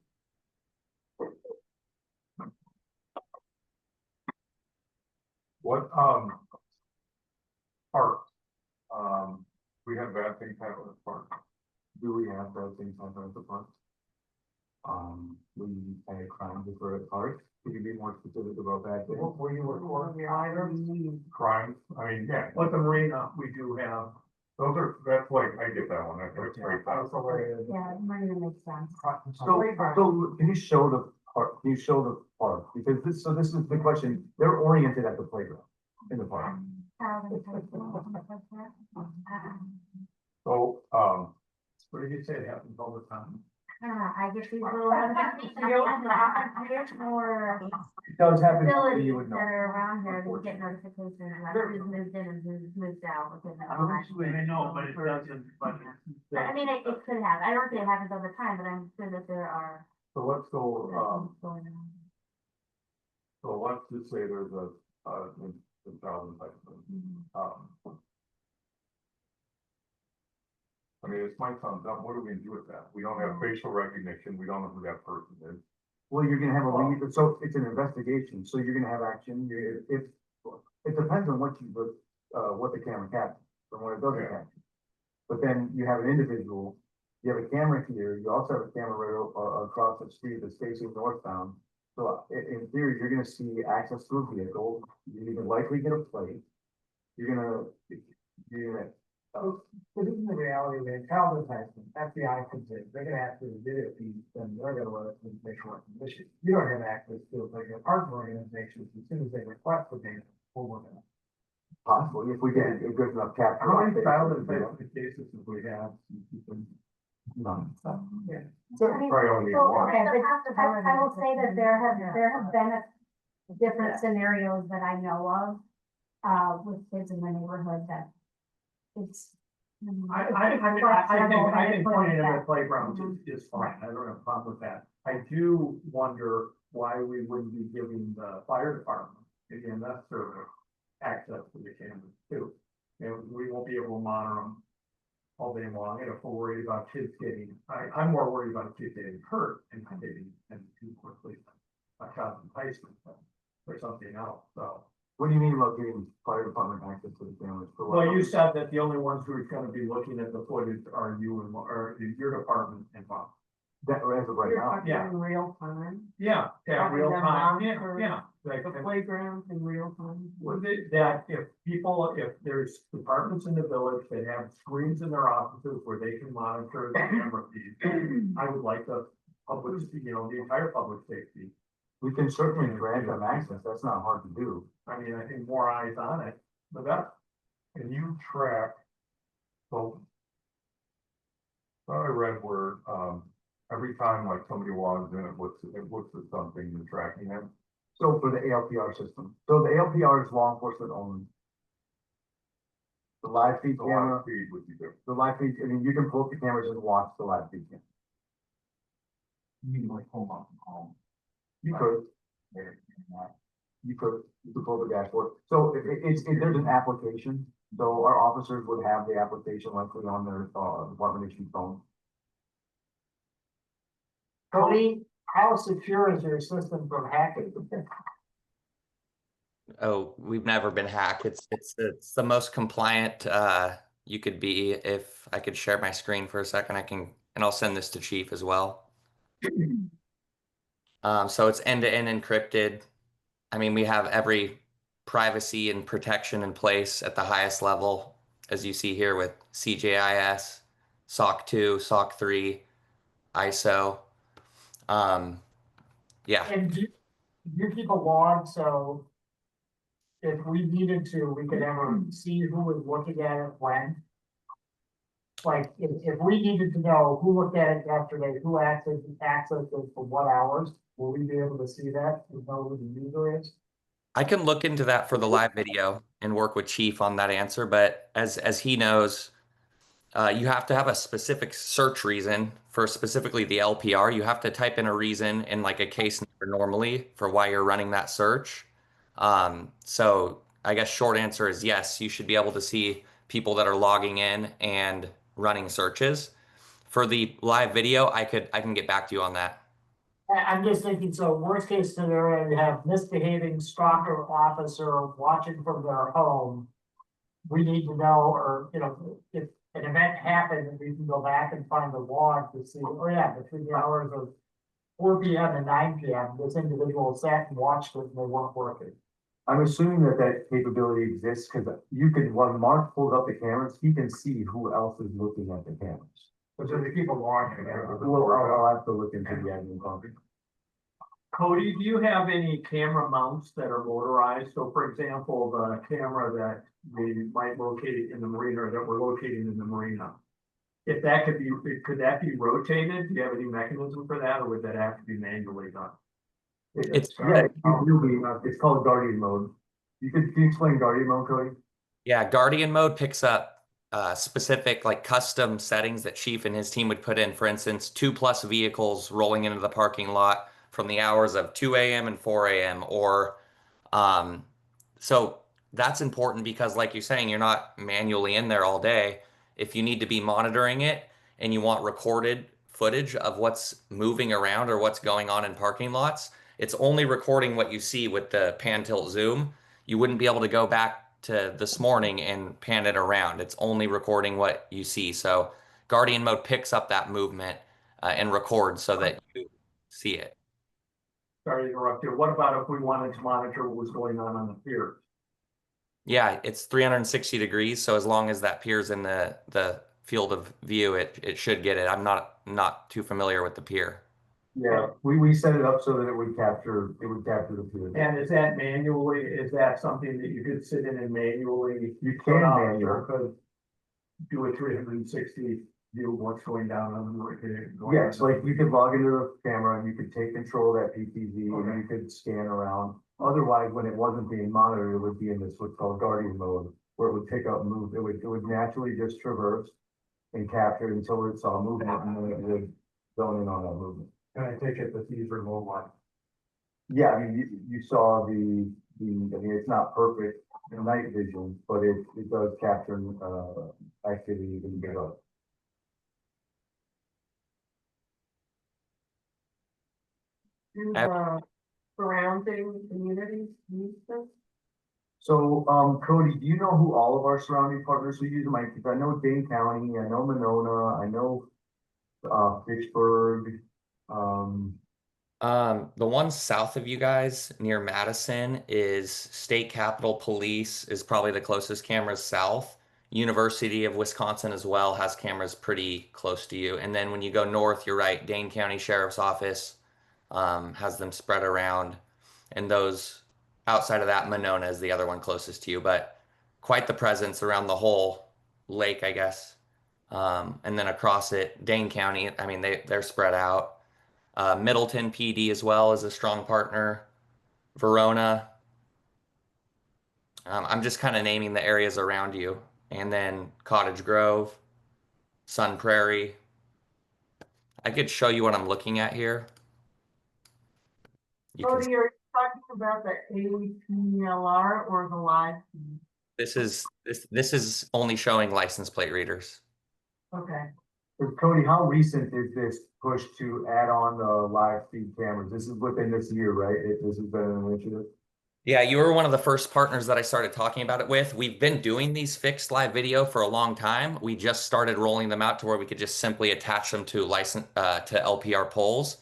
What, park? We have bad things happen at the park. Do we have those things happen at the park? We had crimes occur at parks. Could you be more specific about that? Were you recording the items? Crimes, I mean, yeah, Like the marina, we do have, that's like, I get that one, that's great. That's the way it is. Yeah, Marina makes sense. So can you show the park? Can you show the park? Because this is the question. They're oriented at the playground in the park. So, what did you say, it happens all the time? I get these little more It does happen. facilities You would that know. are around here, we get notifications about who's moved in and who's moved out within that. I know, but it doesn't, but. I mean, it could happen. I don't think it happens all the time, but I'm sure that there are. so let's go, going on. so let's just say there's a thousand type of thing. I mean, it's my son's dumb. What are we gonna do with that? We don't have facial recognition. We don't know who that person is. Well, you're gonna have a lead, so it's an investigation, so you're gonna have action, if, it depends on what the camera captures, from what it doesn't Yeah. capture. But then you have an individual, you have a camera here, you also have a camera right across the street that's facing northbound. So in theory, you're gonna see access to a vehicle, you're gonna likely get a plate. You're gonna. So this is the reality of it. Calvin Tyson, FBI comes in, they're gonna ask for the video feed, then they're gonna let us make sure it's permission. You don't have access to it, like your partner organizations, as soon as they request the data, we'll work on it. Possibly, if we get a good enough capture. How many on thousand Facebook, types of cases have we had? None. Yeah. So, I mean, Probably only so, one. okay, but I will say that there have been different scenarios that I know of, with kids in the neighborhood that it's. I think pointing at the playground is fine, I don't have a problem with that. I do wonder why we wouldn't be giving the fire department, the EMS service, access to the cameras too. And we won't be able to monitor them all day long, and if we're worried about kids I'm more worried about kids getting hurt and not getting, and too quickly, a child enticement or something else, so. What do you mean about getting fire department access to the cameras? For what Well, you purpose? said that the only ones who are gonna be looking at the footage are you and, or your department and Bob. That, as of right now. Yeah. In real time, Yeah, Rather real than time, monitor yeah. Like, the playgrounds in real time. was it that if there's departments in the village that have screens in their offices where they can monitor the camera feed, I would like the public, the entire public safety. We can certainly grant them access, that's not hard to do. I mean, I think more eyes on it, the better. And you track, well, I read where, every time like somebody logs in, it looks at something, you're tracking them. So for the ALPR system, so the ALPR is law enforcement only. The live feed The camera, live feed would be different. the live feed, I mean, you can pull up the cameras and watch the live feed camera. You can like home up from home. You could. You could pull the dashboard. So there's an application, so our officers would have the application likely on their, department issued phone. Cody, how secure is your system from hacking? Oh, we've never been hacked. It's the most compliant you could be. If I could share my screen for a second, and I'll send this to Chief as well. So it's end-to-end encrypted. I mean, we have every privacy and protection in place at the highest level, as you see here with CJIS, SOC 2, SOC 3, ISO. Yeah. And do you keep a log, so if we needed to, we could ever see who was looking at it when? Like, if we needed to know who looked at it yesterday, who accessed it for what hours, will we be able to see that, to know who the user is? I can look into that for the live video and work with Chief on that answer, but as he knows, you have to have a specific search reason for specifically the LPR. You have to type in a reason in like a case number normally for why you're running that search. So I guess short answer is yes, you should be able to see people that are logging in and running searches. For the live video, I can get back to you on that. I'm just thinking, so worst case scenario, you have misbehaving stalker officer watching from their home. We need to know, or, if an event happened, we can go back and find the log to see, oh yeah, between the hours of 4 PM and 9 PM, this individual sat and watched it and they weren't working. I'm assuming that capability exists, because you can, when Mark pulls up the cameras, he can see who else is looking at the cameras. But so the people logging. Well, I'll have to look into the admin copy. Cody, do you have any camera mounts that are motorized? So for example, the camera that we might locate in the marina, or that we're locating in the marina. If that could that be rotated? Do you have any mechanism for that, or would that have to be manually done? It's It's called Guardian mode. Can you explain Guardian mode, Cody? Yeah, Guardian mode picks up specific like custom settings that Chief and his team would put in. For instance, 2+ vehicles rolling into the parking lot from the hours of 2 AM and 4 AM, or so that's important because like you're saying, you're not manually in there all day. If you need to be monitoring it and you want recorded footage of what's moving around or what's going on in parking lots, it's only recording what you see with the pan tilt zoom. You wouldn't be able to go back to this morning and pan it around. It's only recording what you see. So Guardian mode picks up that movement and records so that you see it. Sorry to interrupt you. What about if we wanted to monitor what was going on the pier? Yeah, it's 360 degrees. So as long as that pier's in the field of view, it should get it. I'm not too familiar with the pier. Yeah, we set it up so that it would capture the pier. And is that manually, is that something that you could sit in and manually? You can manually. Could do a 360 view of what's going down on the marina. Yes, like you could log into the camera and you could take control of that PTZ and you could scan around. Otherwise, when it wasn't being monitored, it would be in this what's called Guardian mode, where it would pick up move. It would naturally just traverse and capture until it saw movement, and then it would zone in on that movement. And I take it that these are low light. Yeah, I mean, you saw I mean, it's not perfect night vision, but it does capture, activity in the dark. Do the surrounding communities use this? So, Cody, do you know who all of our surrounding partners who use them? I know Dane County, I know Monona, I know, Fitchburg, The one south of you guys near Madison is State Capitol Police is probably the closest cameras south. University of Wisconsin as well has cameras pretty close to you. And then when you go north, you're right, Dane County Sheriff's Office has them spread around. And those outside of that, Monona is the other one closest to you, but quite the presence around the whole lake, I guess. And then across it, Dane County, I mean, they're spread out. Middleton PD as well is a strong partner. Verona. I'm just kind of naming the areas around you. And then Cottage Grove, Sun Prairie. I could show you what I'm looking at here. You can, Cody, are you talking about the APLR or the live feed? this is only showing license plate readers. Okay. so Cody, how recent is this push to add on the live feed cameras? This is within this year, right? This has been an initiative? Yeah, you were one of the first partners that I started talking about it with. We've been doing these fixed live video for a long time. We just started rolling them out to where we could just simply attach them to to LPR polls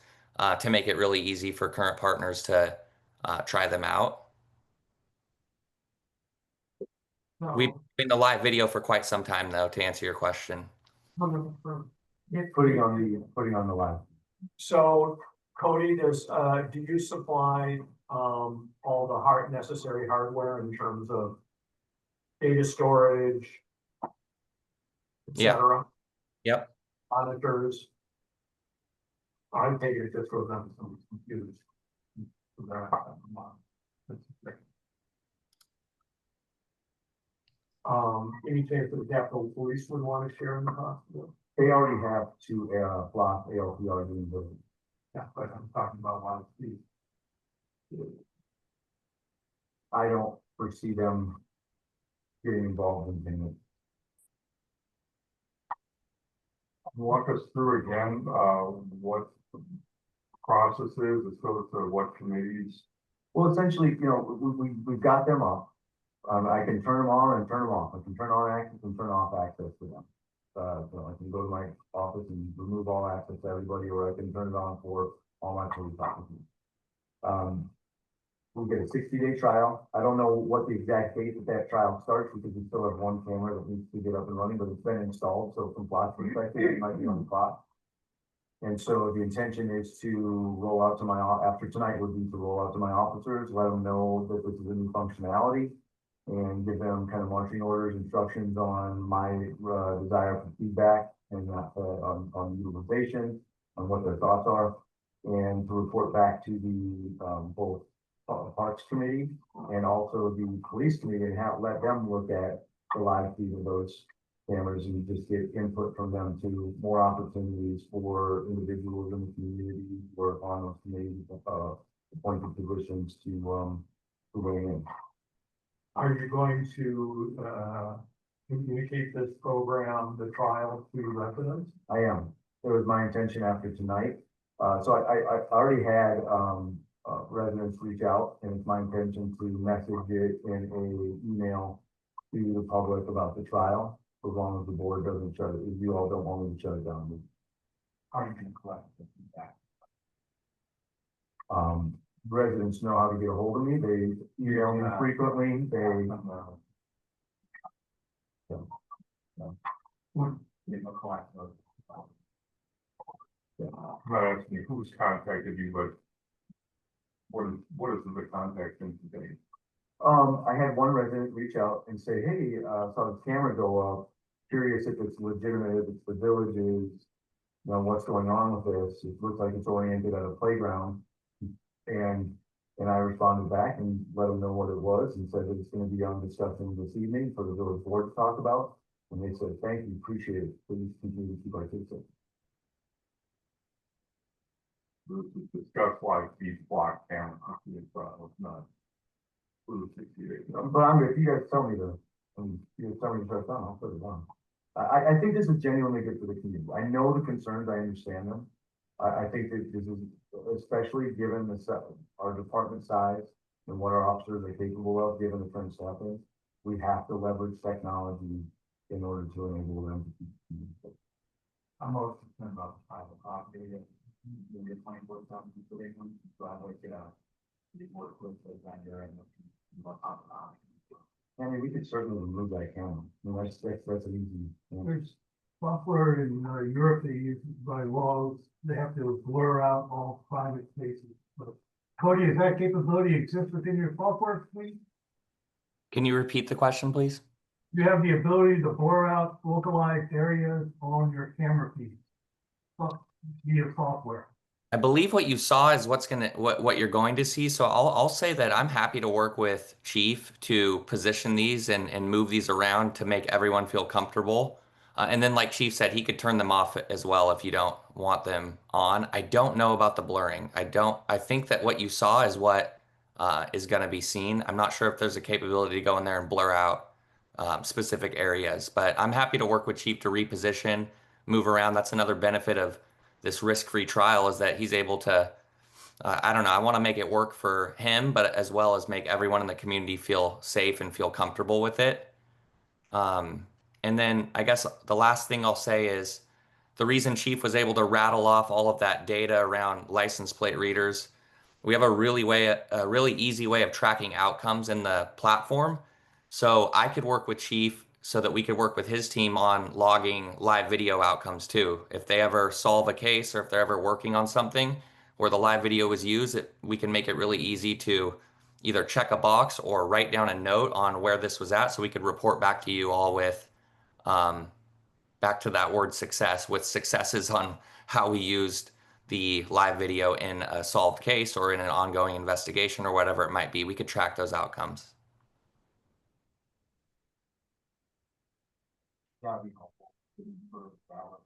to make it really easy for current partners to try them out. We've been doing the live video for quite some time though, to answer your question. Putting on the live. So Cody, do you supply, all the necessary hardware in terms of data storage, et Yeah. cetera, Yep. monitors? I take it just goes on some computers. Any chance that the Capitol Police would want to share in the cost? They already have two, block ALPR doing buildings. Yeah, but I'm talking about one of these. I don't foresee them getting involved in things. Walk us through again, what the process is, as to what committees. Well, essentially, we've got them up. I can turn them on and turn them off. I can turn on access and turn off access to them. So I can go to my office and remove all access to everybody, or I can turn it on for all my police officers. We'll get a 60-day trial. I don't know what the exact date that trial starts because we still have one camera that needs to get up and running, but it's been installed. So from plot perspective, it might be on the clock. And so the intention is to roll out to after tonight would be to roll out to my officers, let them know that this is a new functionality and give them kind of marching orders, instructions on my desire for feedback and on utilization, on what their thoughts are, and to report back to the both Parks Committee and also the Police Committee and let them look at the live feed of those cameras and just get input from them to more opportunities for individuals in the community or on those committees, appointed positions to weigh in. Are you going to communicate this program, the trial, to residents? I am. It was my intention after tonight. So I already had residents reach out, and it's my intention to message it in a email to the public about the trial, as long as the board doesn't shut it, if you all don't want me to shut it down. How are you going to collect the feedback? Residents know how to get a hold of me. They email me frequently. I'm not asking you who's contacted you, but what is the contact information? I had one resident reach out and say, hey, saw the camera go up, curious if it's legitimate, if it's the villages, what's going on with this? It looks like it's oriented at a playground. And I responded back and let them know what it was and said that it's going to be on discussion this evening for the village board to talk about. And they said, thank you, appreciate it. Please continue to participate. This is discussed like these block cameras, it's not. for the 60 days. But if you guys tell me you guys tell me to shut down, I'll put it down. I think this is genuinely good for the community. I know the concerns, I understand them. I think that this is, especially given our department size and what our officers are capable of, given the current staffing, we have to leverage technology in order to enable them to keep. I'm most concerned about the private property and you're 24/7 consideration, so I'd like to work with the vendor and what I mean, we could certainly remove that camera. I mean, that's an easy. There's software in Europe they use by laws, they have to blur out all private spaces. But Cody, does that capability exist within your software suite? Can you repeat the question, please? You have the ability to blur out localized areas on your camera feed via software. I believe what you saw is what you're going to see. So I'll say that I'm happy to work with Chief to position these and move these around to make everyone feel comfortable. And then like Chief said, he could turn them off as well if you don't want them on. I don't know about the blurring. I think that what you saw is what is going to be seen. I'm not sure if there's a capability to go in there and blur out specific areas, but I'm happy to work with Chief to reposition, move around. That's another benefit of this risk-free trial is that he's able to, I don't know, I want to make it work for him, but as well as make everyone in the community feel safe and feel comfortable with it. And then I guess the last thing I'll say is the reason Chief was able to rattle off all of that data around license plate readers, we have a really easy way of tracking outcomes in the platform. So I could work with Chief so that we could work with his team on logging live video outcomes too. If they ever solve a case or if they're ever working on something where the live video was used, we can make it really easy to either check a box or write down a note on where this was at so we could report back to you all with back to that word success with successes on how we used the live video in a solved case or in an ongoing investigation or whatever it might be. We could track those outcomes. that'd be helpful. For balance.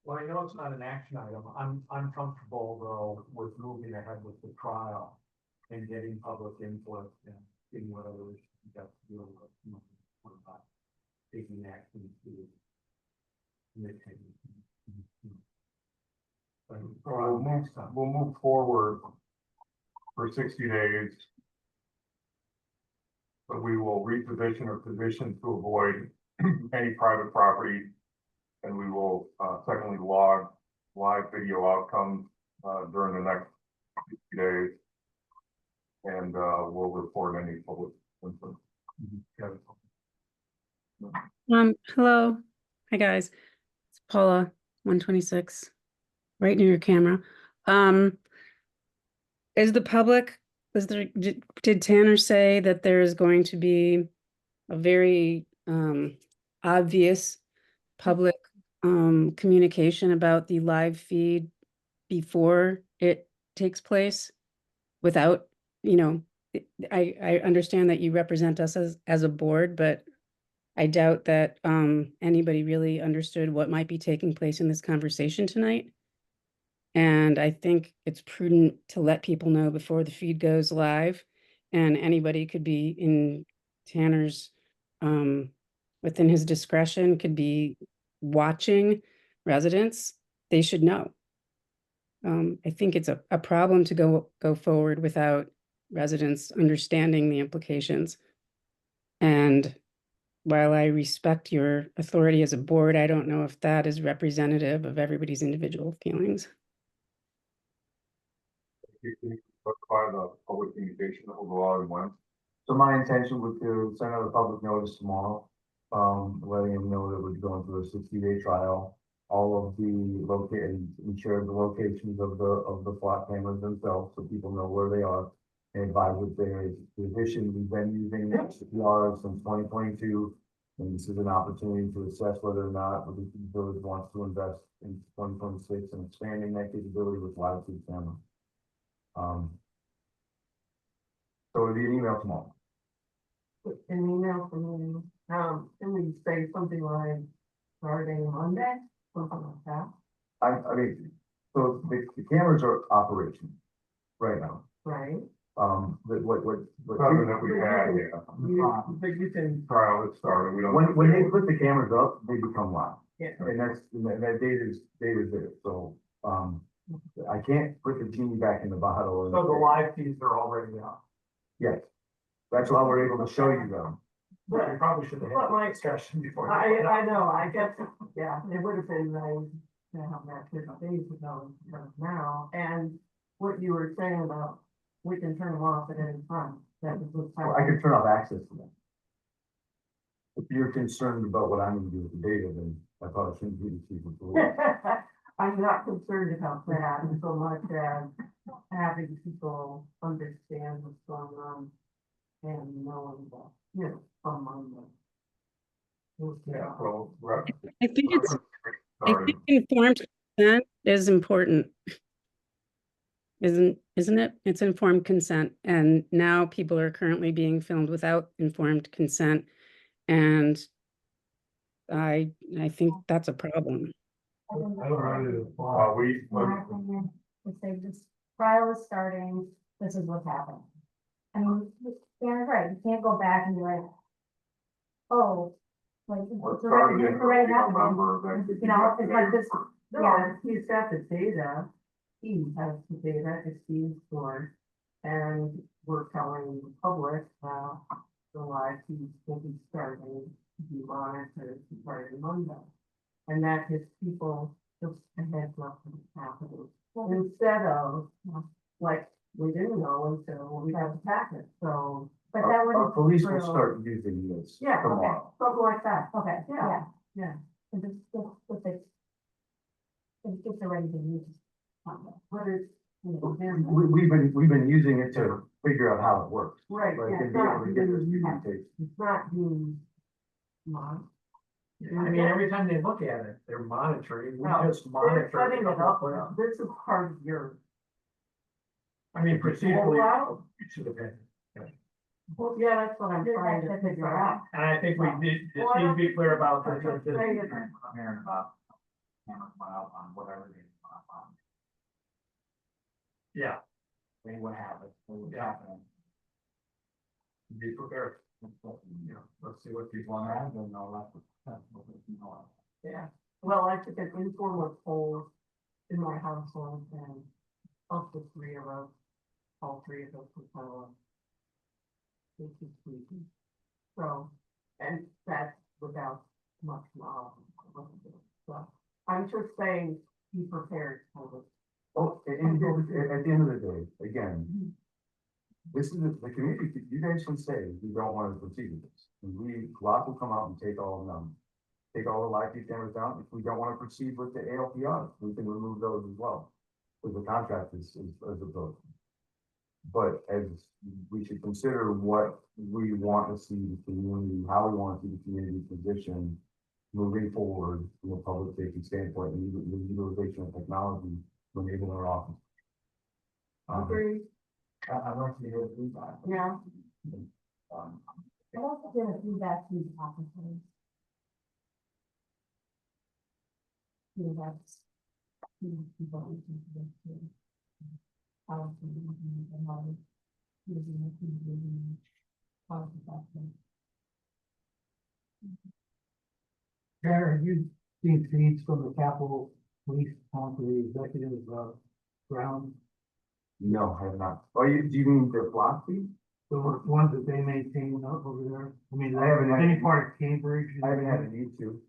Well, I know it's not an action item. I'm comfortable though with moving ahead with the trial and getting public input and getting what other issues we got to deal with. What about taking action to mitigate. We'll move forward for 60 days. But we will reposition or position to avoid any private property. And we will secondly log live video outcomes during the next 60 days. And we'll report any public input. Hello. Hi, guys. It's Paula, 126, right near your camera. Is the public, did Tanner say that there is going to be a very obvious public communication about the live feed before it takes place without, I understand that you represent us as a board, but I doubt that anybody really understood what might be taking place in this conversation tonight. And I think it's prudent to let people know before the feed goes live, and anybody could be in Tanner's, within his discretion, could be watching residents. They should know. I think it's a problem to go forward without residents understanding the implications. And while I respect your authority as a board, I don't know if that is representative of everybody's individual feelings. By the public communication that will go out and when. So my intention was to send out a public notice tomorrow, letting them know that we're going through a 60-day trial. All of the locations, we share the locations of the plot cameras themselves, so people know where they are. And advise that there is addition, we've been using CPR since 2022. And this is an opportunity to assess whether or not the village wants to invest in 2026 and expanding that capability with live feed camera. So it'll be an email tomorrow. An email from you, can we say something like, starting Monday, something like that, I mean, so the cameras are operational right now. right? What. Other than we had, yeah, But you can, trial that started, we don't. When they put the cameras up, they become live. Yeah. And that data's there, so, I can't put the genie back in the bottle. and so the say, live feeds are already up. Yes, that's why we're able to show you them. But you probably should have had But a like- discussion before. I know, I guess, yeah, it would have been nice to have that 50 days ago, instead of now, and what you were saying about, we can turn them off at any time, that was what's Well, I could turn off access to them. If you're concerned about what I'm gonna do with the data, then I probably shouldn't be the chief of police. I'm not concerned about that so much as having people understand what's going on and knowing that, you know, from Monday. Yeah, well, right. I think it's, I Started. think informed consent is important. Isn't it? It's informed consent, and now people are currently being filmed without informed consent. And I think that's a problem. I don't know to Well, apply. we, In my opinion, if they just, trial is starting, this is what's happening. I mean, Dan's right, you can't go back and be like, oh, like, what it's already, started it's in already November, happening. that- You know, it's like this, No, yeah, he's got the data, he has the data, it's being stored, and we're telling the public, the live feeds will be starting to be monitored starting Monday. And that gives people just a heads up of what's happening, instead of, like, we didn't know until we had the packet, so. but that Our wouldn't. police will real- start using this Yeah, okay, tomorrow. something like that, Okay, yeah. yeah. If it's already been used. But it's, you know, We've been using it to figure out how it works. right, Like, yeah, and it's be able not to get this being, communication. it's not being monitored. I mean, every time they look at it, they're monitoring, we No, just They're monitor. setting it up, Well, this is part of your. I mean, procedurally, Rollout. it should have been. Well, yeah, that's what I'm trying to figure out. And I think we did, Well, just need to be clear about I'm this. just saying it. I'm hearing about cameras went out on whatever they went on. Yeah, They would have it, they would Yeah. happen. be prepared. You know, let's see what people want to have, and all that. That's what we know. Yeah, well, I took an informal poll in my household and of the three of us, all three of us were kind of like. This is creepy. So, and that's without much knowledge. So, I'm just saying, be prepared for this. Oh, and at the end of the day, again, this is the community, you guys can say you don't want to proceed with this. And Bluff will come out and take all of them. Take all the live feed cameras down. If we don't want to proceed with the ALPR, we can remove those as well. Because the contract is opposed. But as we should consider what we want to see the community, how we want to see the community position moving forward from a public safety standpoint and the utilization of technology to enable our office. Agree, I'd like to hear the feedback. yeah, I'd also get a feedback from the officers. You know, that's. You know, people who can do this too. How to do it, and how to using it, and using it, how to do it. Karen, have you seen feeds from the Capitol Police onto the executive, ground? No, I have not. Oh, do you mean the Bluff feed? The ones that they maintain up over there? I mean, I haven't had any any- part of Cambridge? I haven't had a need to.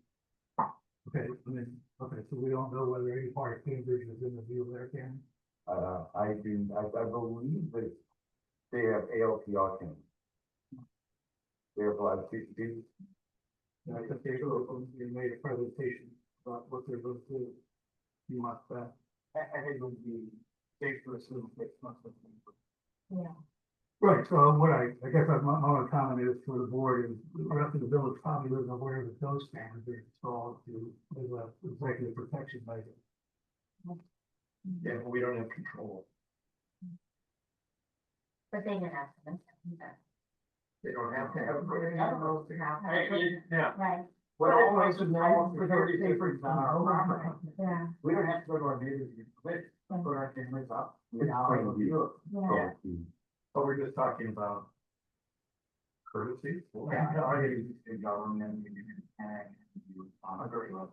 Okay, I mean, okay, so we don't know whether any part of Cambridge is in the view there, Karen? I believe that they have ALPR cameras. They have live feed. And I think they made a presentation about what they're going to do. You must, I think it would be safe to assume 6 months. Yeah. right, so what I guess my only comment is for the board is, the rest of the village probably isn't aware that those cameras are installed to, as a executive protection measure. Yeah, but we don't have control. But they didn't ask them. They don't have to have. I don't know if you have. Yeah, Right, Well, But always it's with also now, nice for for thirty those acres on our property. Yeah, We don't have to go to our neighbors, to put our cameras up. We It's now plain have a view. view. yeah. But we're just talking about courtesy. Yeah, I mean, the government, and you, agree with.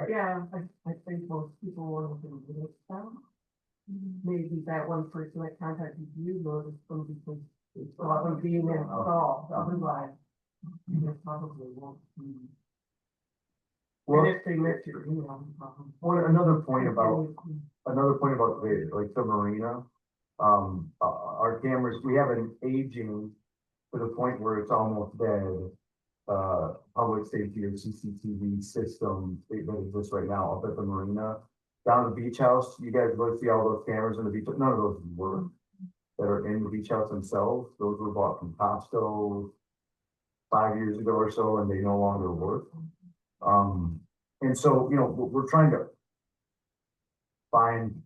Yeah, I think most people want to do this now. Maybe that one person that contacted you noticed them because it's a lot of being involved, otherwise. You probably won't be. Well, And if they met your email. another point about the, like the marina. Our cameras, we have an aging to the point where it's almost dead. Public safety or CCTV system that exists right now up at the marina. Down at the beach house, you guys go see all those cameras in the beach, none of those work. That are in the beach house themselves, those were bought from Costco 5 years ago or so, and they no longer work. And so, you know, we're trying to find,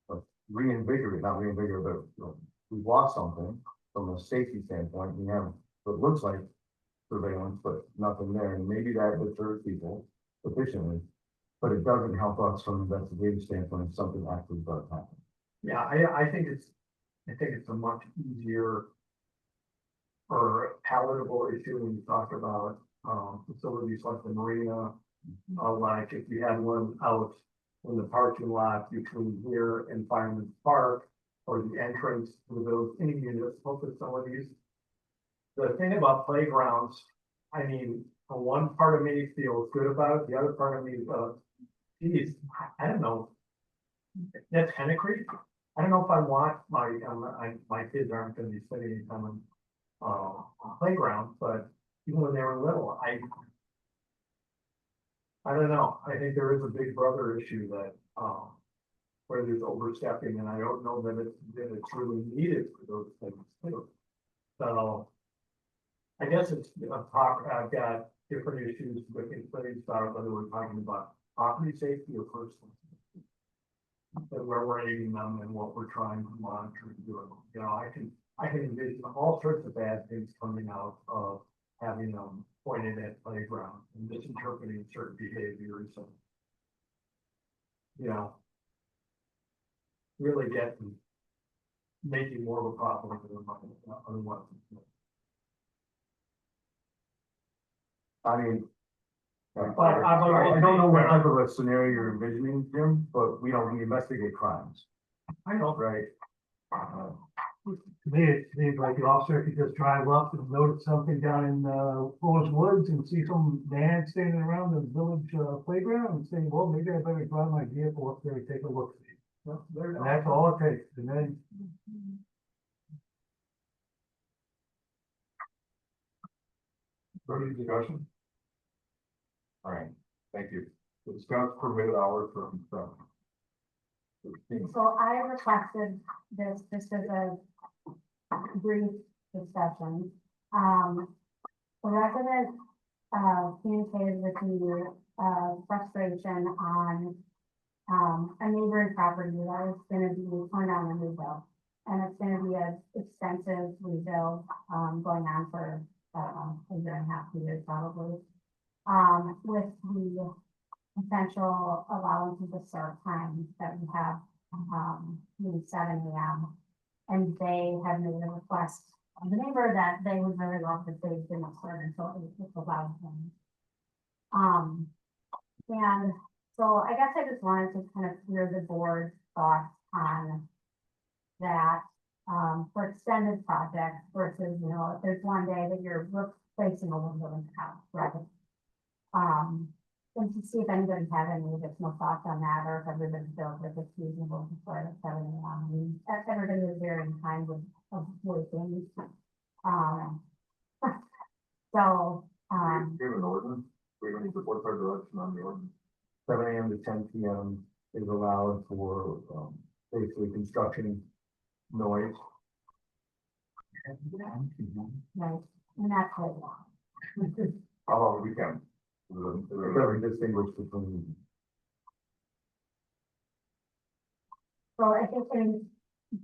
not reinvigorate, but, you know, we've lost something from a safety standpoint. We have what looks like surveillance, but nothing there, and maybe that deters people sufficiently. But it doesn't help us from an investigative standpoint if something actually does happen. Yeah, I think it's a much easier or palatable issue when you talk about, facilities like the marina. Like if you had one out in the parking lot between here and Fireman's Park, or the entrance to those, any municipal facilities. The thing about playgrounds, I mean, one part of me feels good about it, the other part of me, geez, I don't know. That's kind of creepy. I don't know if I want my kids aren't gonna be sitting on playground, but even when they were little, I don't know, I think there is a big brother issue that, where there's overstepping, and I don't know that it's really needed for those things too. So, I guess it's I've got different issues with things about whether we're talking about property safety or personal safety. And where we're aiming them and what we're trying to monitor and do. You know, I can envision all sorts of bad things coming out of having them pointed at playground and misinterpreting certain behaviors and, you know, really making more of a problem than what. I mean. But I don't know what type of a scenario you're envisioning, Jim, but we investigate crimes, I know, right? To me, it seems like the officer could just drive up and notice something down in, Forest Woods and see some man standing around the village, playground and say, well, maybe I better drive my vehicle up there and take a look. And that's all it takes, and then. Further discussion? All right, thank you. Discuss permitted hours for construction. So I requested this just as a brief discussion. The resident, communicated with me, frustration on, a neighboring property that was gonna be torn down and rebuilt. And it's gonna be an extensive rebuild, going on for, a year and a half, 2 years probably. With the potential allowances of start times that we have, maybe 7 AM. And they have made a request of the neighbor that they would really love that they didn't start until it's allowed them. And so I guess I just wanted to kind of hear the board's thoughts on that, for extended projects versus, you know, if there's one day that you're replacing a window in the house, right? And to see if anybody had any additional thoughts on that, or if everybody feels that it's reasonable to start at 7 AM. I mean, everybody is varying kinds of working. So, We have an ordinance, what's our direction on the ordinance? 7 AM to 10 PM is allowed for, basically construction noise. right, and that's quite long. How about the weekend? It doesn't distinguish between. So I think,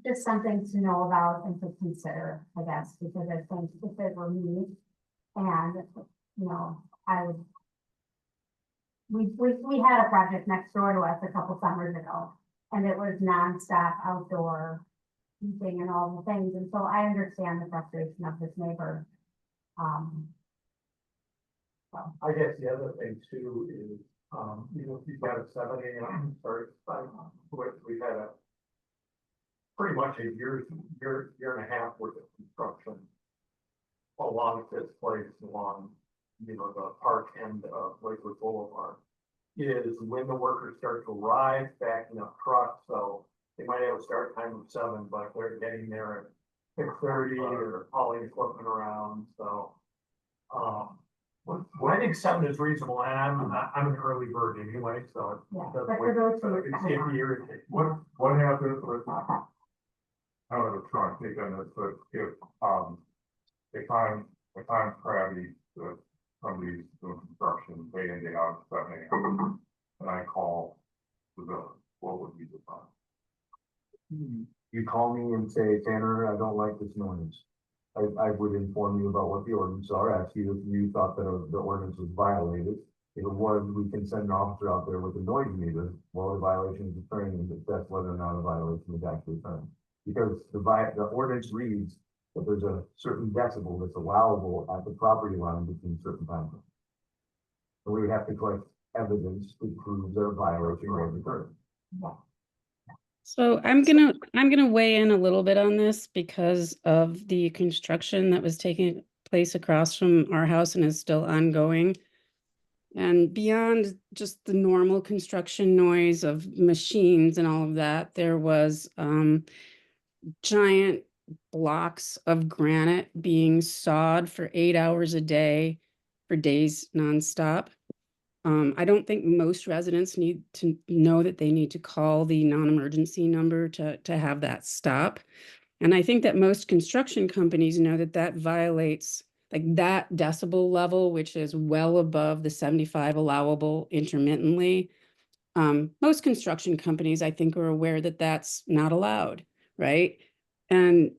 just something to know about and to consider, I guess, because I think if it were me and, you know, we had a project next door to us a couple summers ago, and it was nonstop outdoor heating and all the things, and so I understand the frustration of this neighbor. I guess the other thing too is, you know, if you've got a 7 AM start, we've had a pretty much a year and a half worth of construction along this place, along, you know, the park end of Lakewood Boulevard, is when the workers start to arrive, backing up trucks, so they might have a start time of 7, but they're getting there at 6:30 or hauling equipment around, so. Well, I think 7 is reasonable, and I'm an early bird anyway, so. Yeah, but for those who- It's irritating. What happens with, I don't have a strong take on this, but if, if I'm crabby, somebody's doing construction day in, day out, 7 AM, and I call the village, what would be the time? You call me and say, Tanner, I don't like this noise. I would inform you about what the ordinance are, ask you if you thought that the ordinance was violated. If it was, we can send an officer out there with a noise meter, while the violation is occurring, and assess whether or not a violation is actually occurring. Because the ordinance reads that there's a certain decibel that's allowable at the property line between certain times. So we would have to collect evidence to prove that a violation was occurred. So I'm gonna weigh in a little bit on this because of the construction that was taking place across from our house and is still ongoing. And beyond just the normal construction noise of machines and all of that, there was giant blocks of granite being sawed for 8 hours a day for days nonstop. I don't think most residents need to know that they need to call the non-emergency number to have that stop. And I think that most construction companies know that that violates like that decibel level, which is well above the 75 allowable intermittently. Most construction companies, I think, are aware that that's not allowed, right? And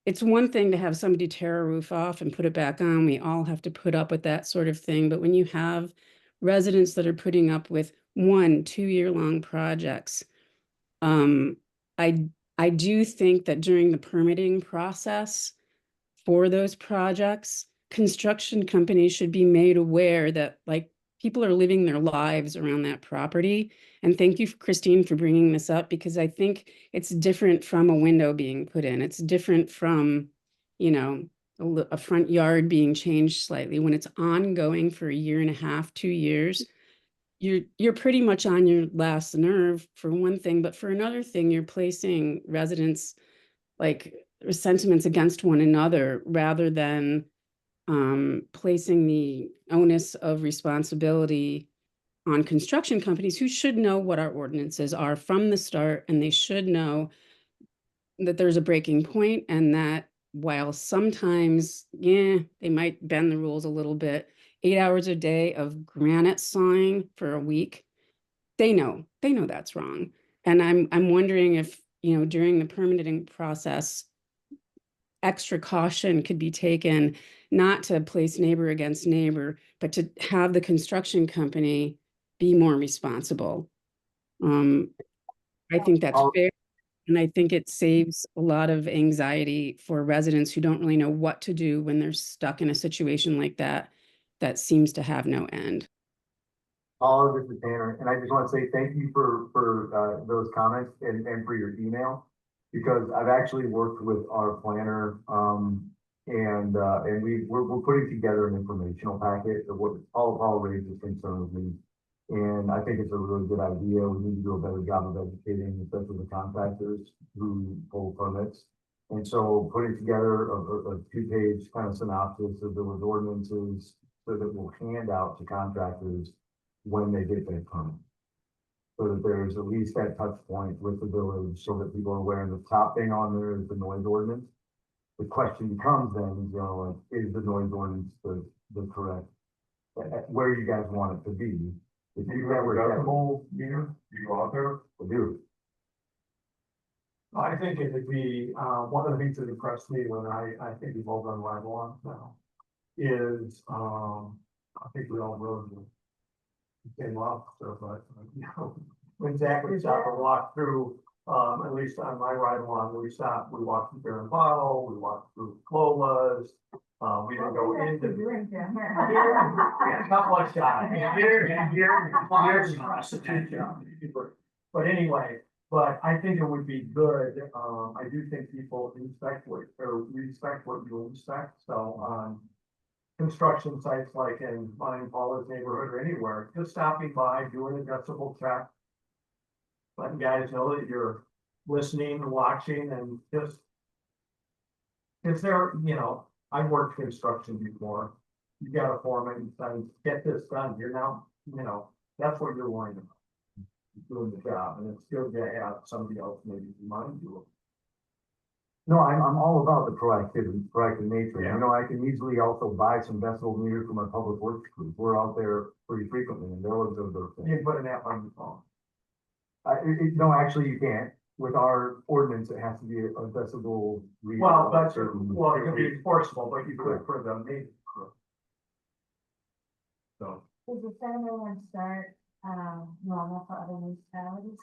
it's one thing to have somebody tear a roof off and put it back on. We all have to put up with that sort of thing. But when you have residents that are putting up with 1-2-year-long projects, I do think that during the permitting process for those projects, construction companies should be made aware that like people are living their lives around that property. And thank you, Christine, for bringing this up, because I think it's different from a window being put in. It's different from, you know, a front yard being changed slightly. When it's ongoing for a year and a half, 2 years, you're pretty much on your last nerve for one thing, but for another thing, you're placing residents like sentiments against one another rather than placing the onus of responsibility on construction companies who should know what our ordinances are from the start, and they should know that there's a breaking point and that while sometimes, yeah, they might bend the rules a little bit, 8 hours a day of granite sawing for a week, they know that's wrong. And I'm wondering if, you know, during the permitting process, extra caution could be taken, not to place neighbor against neighbor, but to have the construction company be more responsible. I think that's fair. And I think it saves a lot of anxiety for residents who don't really know what to do when they're stuck in a situation like that, that seems to have no end. Paul, this is Tanner, and I just want to say thank you for those comments and for your email, because I've actually worked with our planner, and we're putting together an informational packet of what all raises concerns me. And I think it's a really good idea. We need to do a better job of educating, especially the contractors who pull permits. And so putting together a 2-page kind of synopsis of those ordinances so that we'll hand out to contractors when they get their permit. So that there's at least that touch point with the village so that people are aware. And the top thing on there is the noise ordinance. The question becomes then, you know, like, is the noise ordinance the correct, where you guys want it to be? If Do you have a decibel meter? Do you go out there? I do. I think it would be, one of the things that impressed me when I think we've all done ride along now is, I think we all rode the same officer, but, you know, when Zach would stop and walk through, at least on my ride along, we stopped, we walked through Bear and Bottle, we walked through Clolas. We didn't go into. A couple of shots. But anyway, but I think it would be good, I do think people respect what you inspect, so on. Construction sites like in mine, Paula's neighborhood or anywhere, just stopping by, doing a decibel check. Letting guys know that you're listening and watching and just. Is there, you know, I've worked construction before, you got a foreman, saying, get this done, you're now, you know, that's what you're worrying about. Doing the job, and it's good to have somebody else maybe remind you of. No, I'm all about the proactive nature. Yeah. You know, I can easily also buy some decibel meters from my public works crews. We're out there pretty frequently and they'll observe those things. You can put an app on your phone. No, actually you can't. With our ordinance, it has to be a decibel. read Well, of a that's, certain- well, it can be enforceable, but you could for the main crew. So, Does the 7 a.m. start, normal for other municipalities?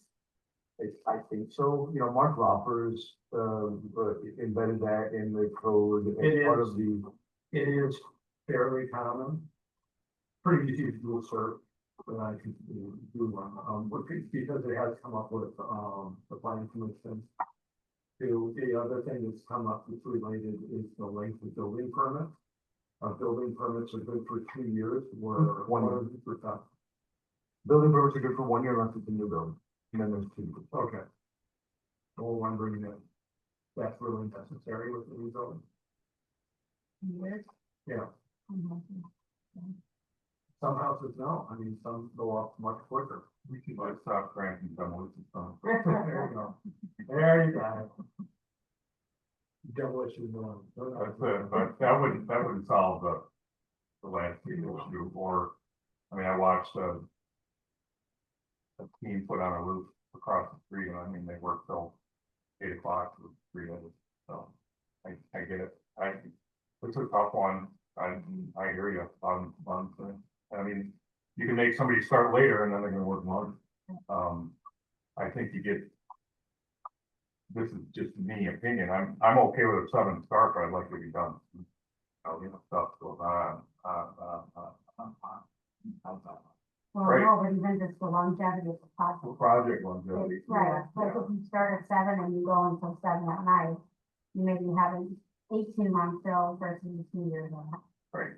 I think so. You know, Mark Roffers, embedded that in the code It as part is. of the. it is fairly common. Pretty easy to do a search, but I can do one, because it has come up with, the planning commission. The other thing that's come up that's related is the length of building permits. Building permits are good for 2 years, where 1 year. for tough. Building permits are good for 1 year unless it's a new building, and then there's 2 years. Okay. So we're wondering if that's really necessary with the new building. Years? Yeah, Mhm. some houses no, I mean, some go off much quicker. We should like stop granting demolition stuff. There you go. There you go. Demolition one. That's it, but that wouldn't solve the landscape issue, or, I mean, I watched a team put on a roof across the street, and I mean, they worked till 8 o'clock for 3 days, so I get it. It's a tough one, I hear you on, I mean, you can make somebody start later and then they're gonna work longer. I think you get, this is just me opinion, I'm okay with a 7 start, but I'd like to be done. You know, stuff goes on. Well, Right. no, but even just the longevity of the project. Project longevity. It's right, like if you start at 7 and you go until 7 at night, you may be having 18-month bill versus 2 years on that. Right.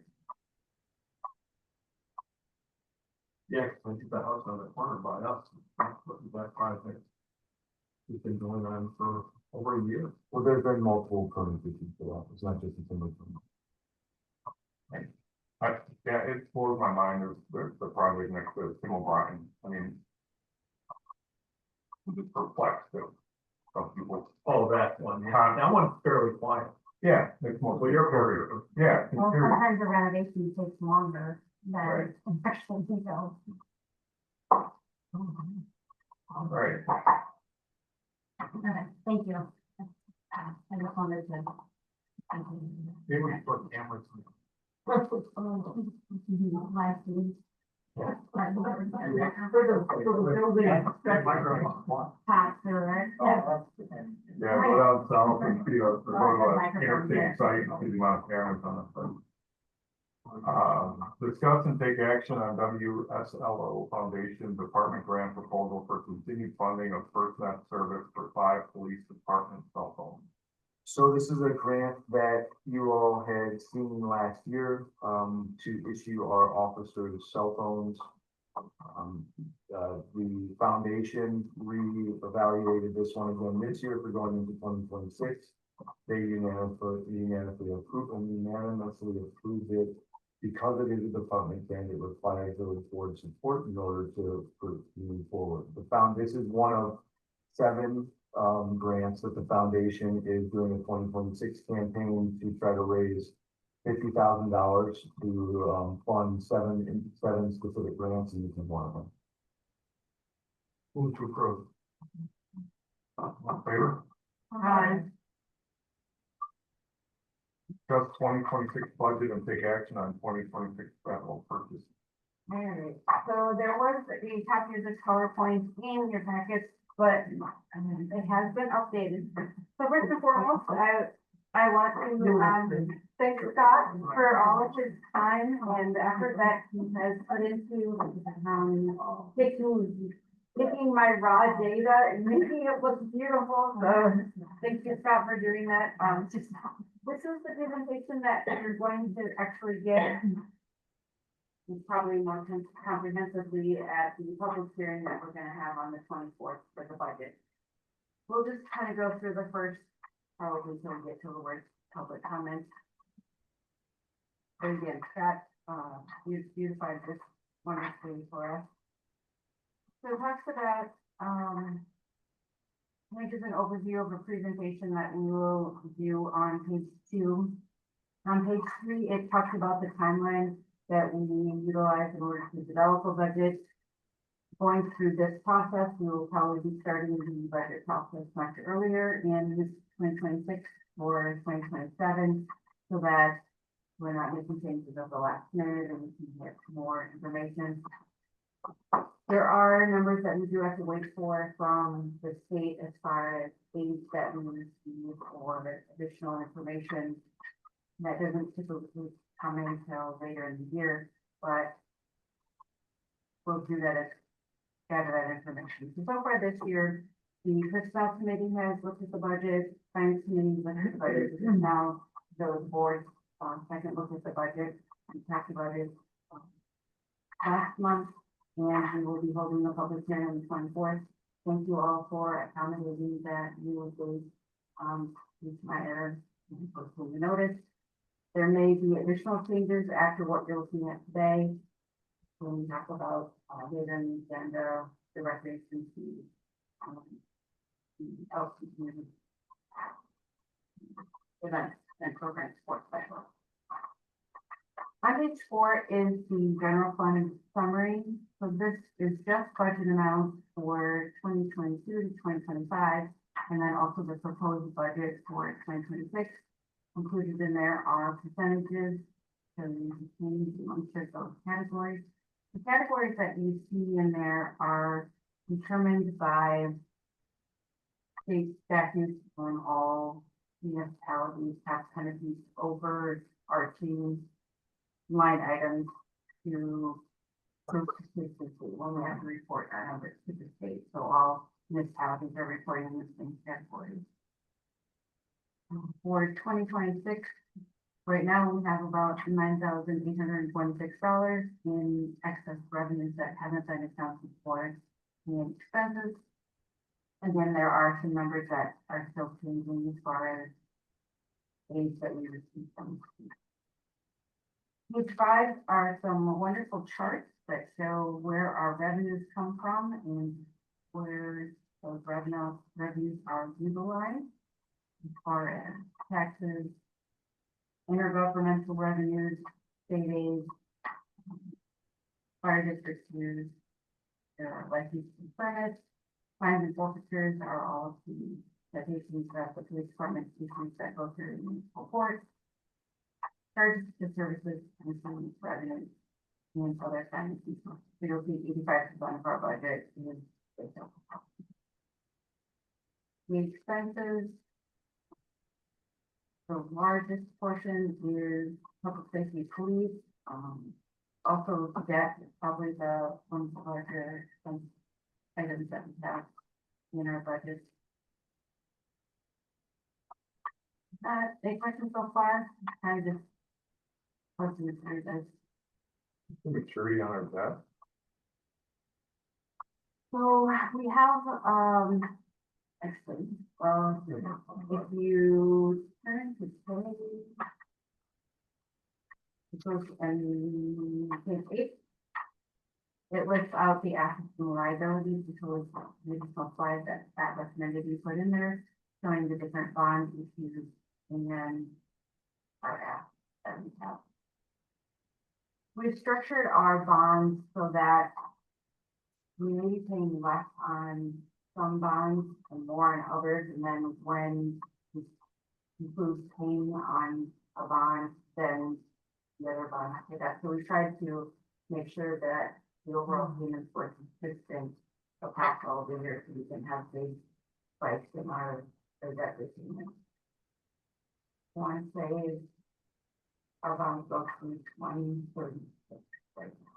Yeah, I think the house on the corner by us, that project. Has been going on for over a year. Well, there's been multiple permit issues for that. It's not just a single permit. Yeah, it blows my mind, there's the project next to Tim O'Brien, I mean. I'm just perplexed that some people. Oh, that one, yeah, that one's fairly quiet. Yeah, it's mostly. Well, you're very. Yeah. Well, consider- sometimes the renovation takes longer Right. than actually, you know. Right. Okay, thank you. I just wanted to. Maybe we put cameras. Last week. Pass through it. Yeah, go down south and see, or go to an interstate site and see the amount of cameras on it. Discuss and take action on WSLO Foundation Department Grant Proposal for continued funding of FirstNet service for 5 police department cell phones. So this is a grant that you all had seen last year, to issue our officers cell phones. The foundation re-evaluated this one again this year for going into 2026. They unanimously approved it because it is a department grant. It requires village board support in order to move forward. This is one of 7 grants that the foundation is doing a 2026 campaign to try to raise $50,000 to fund seven specific grants, and you can one of them. Move to approve. All in favor? Discuss 2026 budget and take action on 2026 capital purchase. Alright, so there was a copy of this PowerPoint in your packets, but it has been updated. So first and foremost, I want to thank Scott for all of his time and effort that he has put into taking my raw data and making it look beautiful. So thank you, Scott, for doing that. This is the presentation that you're going to actually get. Probably more comprehensively at the public hearing that we're gonna have on the 24th for the budget. We'll just kind of go through the first, probably till we get to the word public comments. And again, Scott, you beautified this wonderfully for us. So it talks about, just an overview of a presentation that we will do on page 2. On page 3, it talks about the timeline that we utilize in order to develop a budget. Going through this process, we will probably be starting the budget process much earlier in 2026 or 2027, so that we're not making changes at the last minute and we can get more information. There are numbers that we do have to wait for from the state as far as aids that we receive or additional information that doesn't typically come in until later in the year, but we'll do that as gather that information. So far this year, the personnel committee has looked at the budget, finance committee looked at the budget, and now the board second look at the budget. We talked about it last month, and we will be holding a public hearing on the 24th. Thank you all for accommodating that you will please use my error and hopefully notice. There may be additional changes after what you're looking at today. When we talk about data and the agenda, the recreation fee, the LC community events and program support special. On page 4 is the general fund summary. So this is just budget amounts for 2022 to 2025, and then also the proposed budget for 2026. Included in there are percentages, so you can change amongst those categories. The categories that you see in there are determined by state statutes on all municipalities, have kind of these overarching line items to prove consistency when we have to report our numbers to the state. So all municipalities are reporting in the same categories. For 2026, right now we have about $9,826 in excess revenues that haven't been accounted for in expenses. Again, there are some numbers that are still changing as far as aids that we receive from the state. Page 5 are some wonderful charts that show where our revenues come from and where those revenues are utilized. As far as taxes, intergovernmental revenues, state aid, fire districts use, there are license and permits, fines and forfeitures are all of the citations that the police department issues that go through the municipal court, charges to services and some revenues, and other finances. So you'll see 85% of our budget is based on the expenses. The largest portion is public safety police. Also debt is probably the one of the larger items that we have in our budget. Any questions so far? I just posted through this. The maturity on our debt. So we have actually, well, if you turn to page 8, it lists out the assets and liabilities, which was the additional slide that recommended you put in there, showing the different bond issues and then our assets that we have. We've structured our bonds so that we may be paying less on some bonds and more on others, and then when it includes paying on a bond, then the other bond after that. So we tried to make sure that the overall payments were consistent across all the years, so we can have big spikes in our debt repayment. Want to say our bond goes to 2036 right now.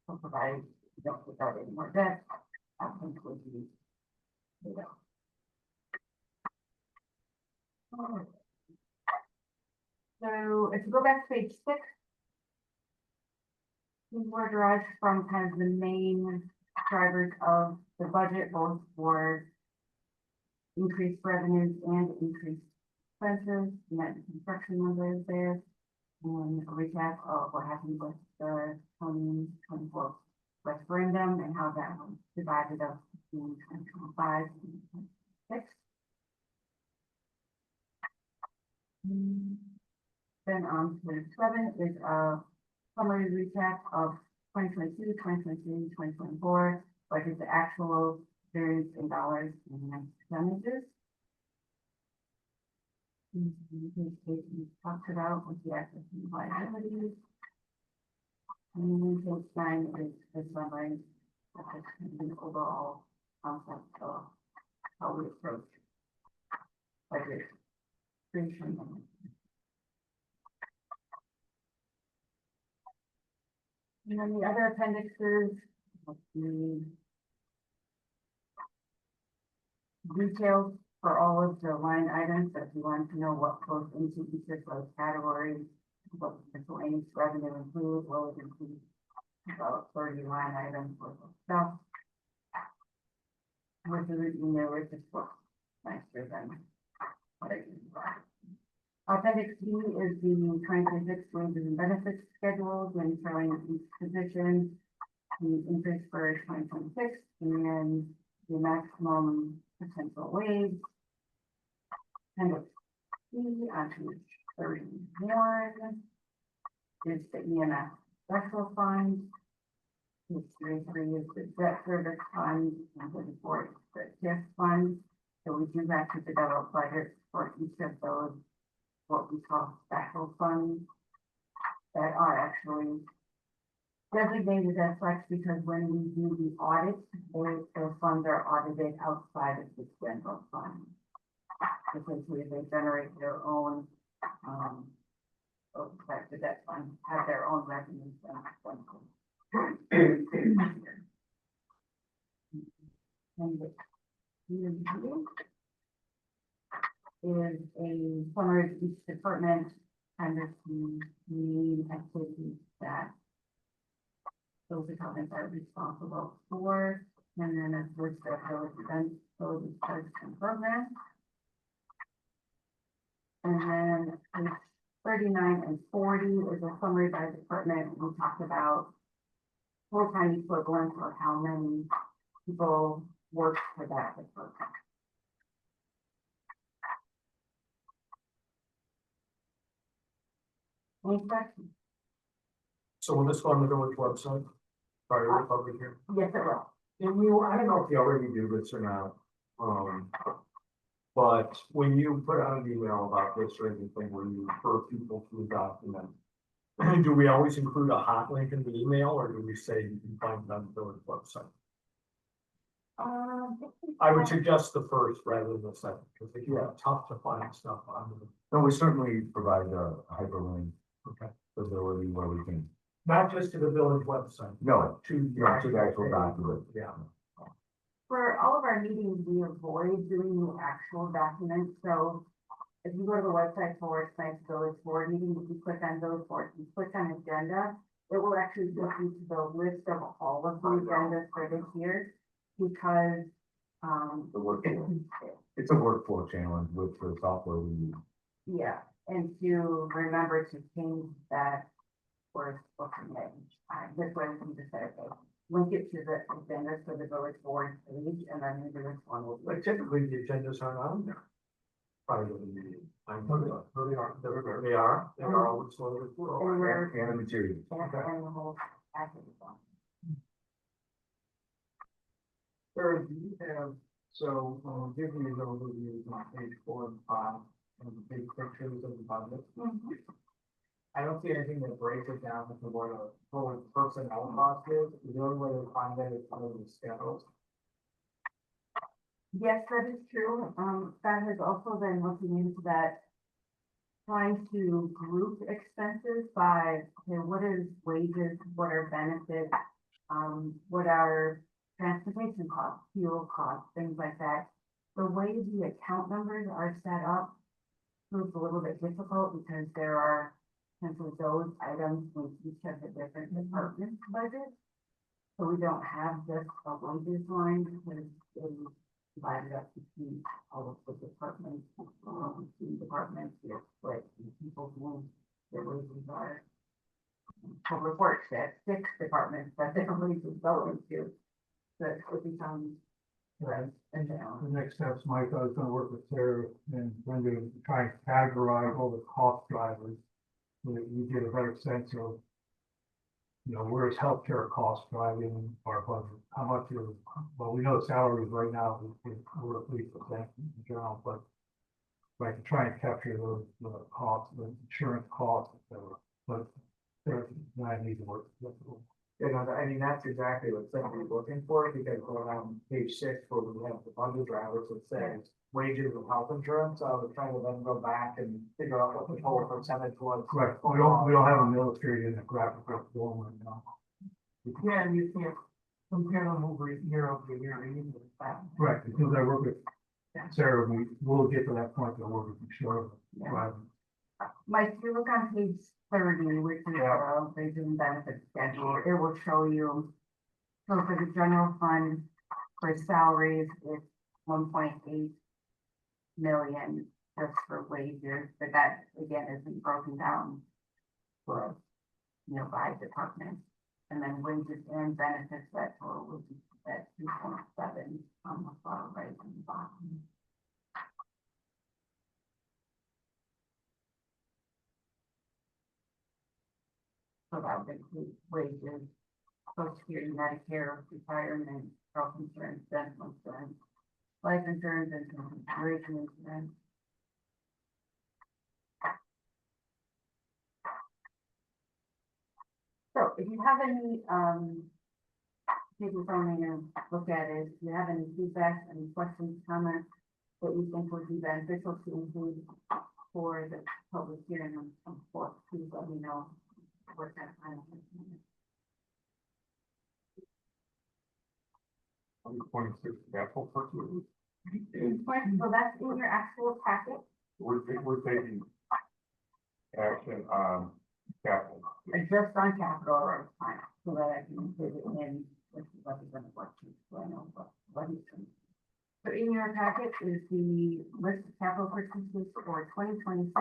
So provided we don't take out any more debt, I think would be, you know. Alright. So if you go back to page 6, these were derived from kind of the main drivers of the budget, both for increased revenues and increased expenses. You had the construction numbers there, and a recap of what happened with the 2024 referendum and how that was divided up between 2025 and 2026. Then on to 7 is a summary recap of 2022, 2023, 2024, what is the actual variance in dollars and percentages. We talked about with the assets and liabilities. And then page 9 is the summary of the overall concept of how we approach budget creation. And then the other appendixes, the details for all of the line items, if you want to know what goes into each of those categories, what miscellaneous revenue includes, well, it includes about 30 line items worth of stuff. With the, you know, it just looks nicer than what I usually buy. Appendix B is the 2026 wages and benefits schedules and showing each position, the increase for 2026, and the maximum potential wage. Appendix C onto 31 is the EMS special fund. Page 33 is the debt service fund, and 34 is the TIF fund. So we do have to develop budgets for each of those, what we call special funds, that are actually designated as such because when we do the audit, those funds are audited outside of the general fund. Essentially, they generate their own, the debt fund have their own revenues and expenses. And the is a summary of each department, kind of the main activities that those departments are responsible for, and then a list of those events, those charges and programs. And then page 39 and 40 is a summary by department. We talked about full-time equivalents or how many people work for that department. Any questions? So will this go on the village website? Prior to the public hearing? Yes, it will. And you, I don't know if you already do this or not, but when you put out an email about this or anything, when you refer people to a document, do we always include a hot link in the email, or do we say you can find it on the village website? I would suggest the first rather than the second, because it's tough to find stuff on the. No, we certainly provide a hyperlink Okay. ability where we can, Not just to the village website. no, To you know, to the actual document. Yeah. For all of our meetings, we avoid doing the actual documents, so if you go to the website for tonight's village board meeting, if you click on village board, you click on agenda, it will actually take you to the list of all of the agendas for this year, because, The workflow. It's a workflow challenge with the software we use. yeah, and to remember to change that for looking at each time, this way we can just say, okay, link it to the agenda for the village board page, and then maybe this one will be. But typically the agendas aren't on there. Prior to the meeting. I'm No, they are, they are always loaded. And we're, And the materials. and the whole package is on. Third, do you have, so, give me an overview on page 4 and 5, of the big pictures of the budget. I don't see anything that breaks it down into what a total personnel cost is. The only way to find that is under the schedules. Yes, that is true. That has also been looking into that. Trying to group expenses by, okay, what is wages, what are benefits, what are transportation costs, fuel costs, things like that. The way the account numbers are set up proves a little bit difficult because there are essentially those items with each of the different departments budget. So we don't have just a wages line because they divided up between all of the departments, they're split, and people who their wages are. Public works, they have 6 departments that their wages go into. So it becomes, right, and down. The next steps, Mike, I was gonna work with Sarah and Brenda to try and categorize all the cost drivers. So that you get a better sense of, you know, where's healthcare costs driving our budget? How much is, well, we know salaries right now, we're at 3% in general, but I can try and capture those, the costs, the insurance costs, et cetera. But there, I need to work. You know, I mean, that's exactly what somebody's looking for, because on page 6, where we have the budget drivers, it says wages and health insurance, so I was trying to then go back and figure out what the total percentage was. Correct, we don't have them illustrated in the graphic going right now. Yeah, and you can't compare them over year over year either. Right, as soon as I work with Sarah, we'll get to that point that we're sure. Yeah. Right. Mike, if you look on page 30, which is the wages and benefits schedule, it will show you. So for the general fund, for salaries, it's 1.8 million just for wages, but that again isn't broken down for, you know, by department. And then wages and benefits, that total would be at 2.7 on the far right and the bottom. So that would include wages, Social Security, Medicare, retirement, health insurance, dental insurance, life insurance, and consideration insurance. So if you have any, take your phone and look at it, if you have any feedback, any questions, comments that you think would be beneficial to include for the public hearing on some fourth, please let me know what that final is. 26 capital purchases. So that's in your actual packet, We're taking action on capital. just on capital right time, so that I can put it in with what is going to work, so I know what he's doing. So in your packet is the list of capital purchases for 2026,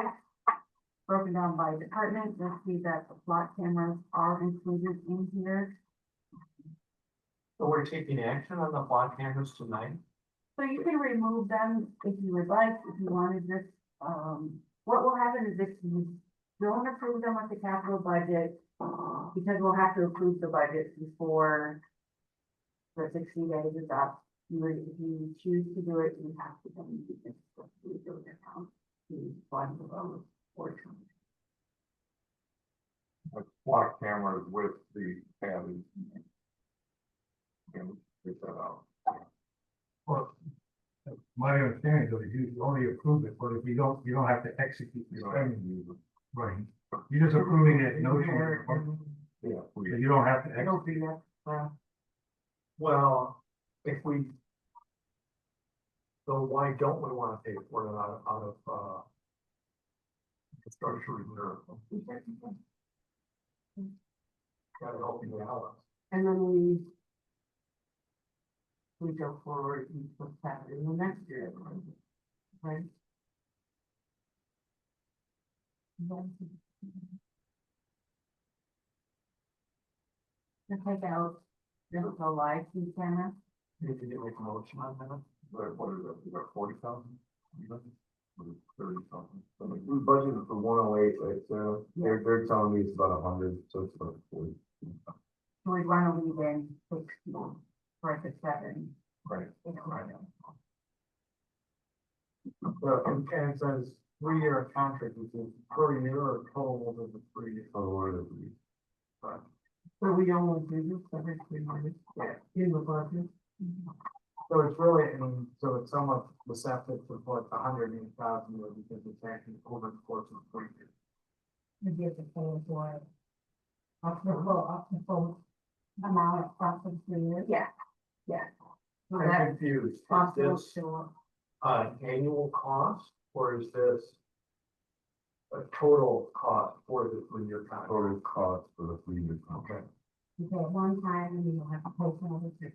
broken down by department. You'll see that the plot cameras are included in here. So we're taking action on the block cameras tonight? So you can remove them if you would like, if you wanted this, what will happen is if you don't approve them with the capital budget, because we'll have to approve the budget before the 60 days is up. You would, if you choose to do it, you have to then use this account to fund the road or something. Block cameras with the cabin. And get that out. Well, my understanding is you only approve it, but if you don't have to execute the spending. Right. You're just approving it notionally, Yeah. but you don't have to I execute. don't see that. Well, if we. So why don't we want to pay for it out of Infrastructure reserve. gotta help you out? And then we go forward and put that in the next year, right? To take out the live feed camera. Need to get like a motion on that? What is it? You got 40,000? 30 something. We budgeted for 108, right, so they're telling me it's about 100, so it's about 40. So we want to leave in 60 for the 7 Right. So, and it says 3-year contract, which is per year or total of the 3 years. So we only do this every 3 months. Yeah. In the budget. So it's really, I mean, so it's somewhat deceptive to put 180,000 there because it's actually over the course of 3 years. You get the full for up the full amount across the 3 years. Yeah, yeah. So I'm that confused. Is possible this to, annual cost or is this a total cost for the 3-year contract? Total cost for the 3 year contract. You pay it one time and you don't have to pay for another 3.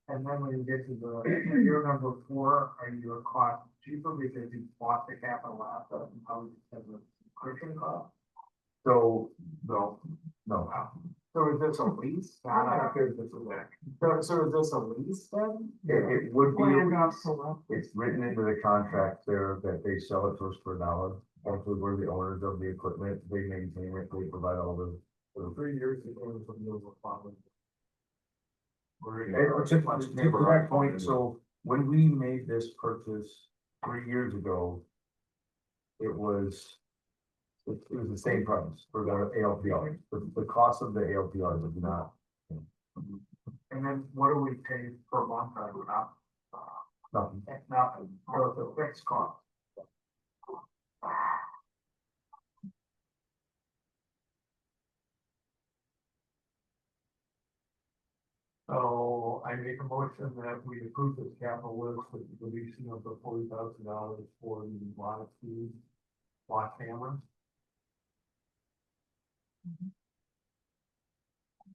And then when you get to the year number 4, are your costs cheaper because you bought the capital asset and probably has a subscription cost? So, no. So is this a lease? Not a business so is this a lease then? It would be, planned obsolete. it's written into the contract there that they sell it to us for $1. Actually, we're the owners of the equipment, they maintain it, they provide all the. For 3 years, the owners of the apartment. To that point, so when we made this purchase 3 years ago, it was the same price for the ALPR. The cost of the ALPR was not. And then what do we pay per month? Nothing. Nothing, so it's a fixed cost. So I make a motion that we approve this capital list with the deletion of the $40,000 for the block cameras.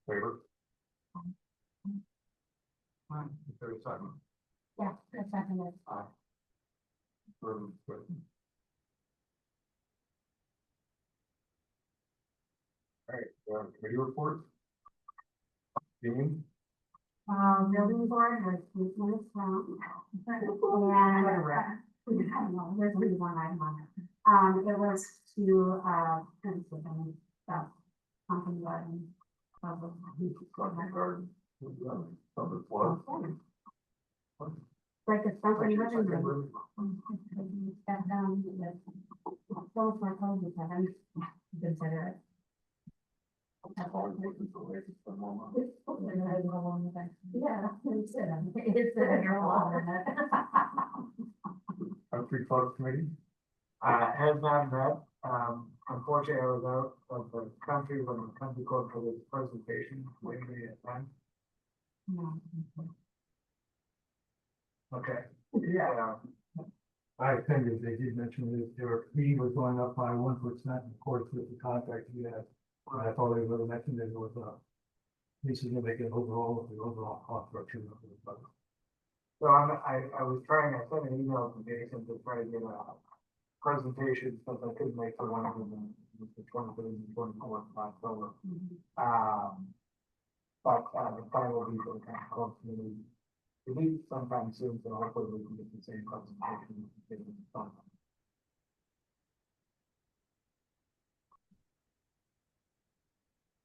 Favor? Is there a second? Yeah, that's second. Further discussion? All right, committee report? Dean? Building board has 3 minutes down. And, there's only one item on it. It was to, something garden. Garden. Public works. Like a something living room. That, those my colleagues haven't considered it. That's all we're waiting for, right? Just a moment. Yeah, it's a lot. Country Club Committee? Has not met, unfortunately, I was out of the country when the country called for this presentation, waiting at time. Okay, yeah, I attended, they did mention that their fee was going up by 1%, of course, with the contract we had. And I thought they would have mentioned that it was, this is gonna make it overall, the overall cost structure of the budget. so I was trying, I sent an email to Jason to try to get a presentation, since I couldn't make the one of them, the 23rd and 24th of October. But the plan will be for the kind of club committee, to meet sometime soon, so hopefully we can get the same presentation.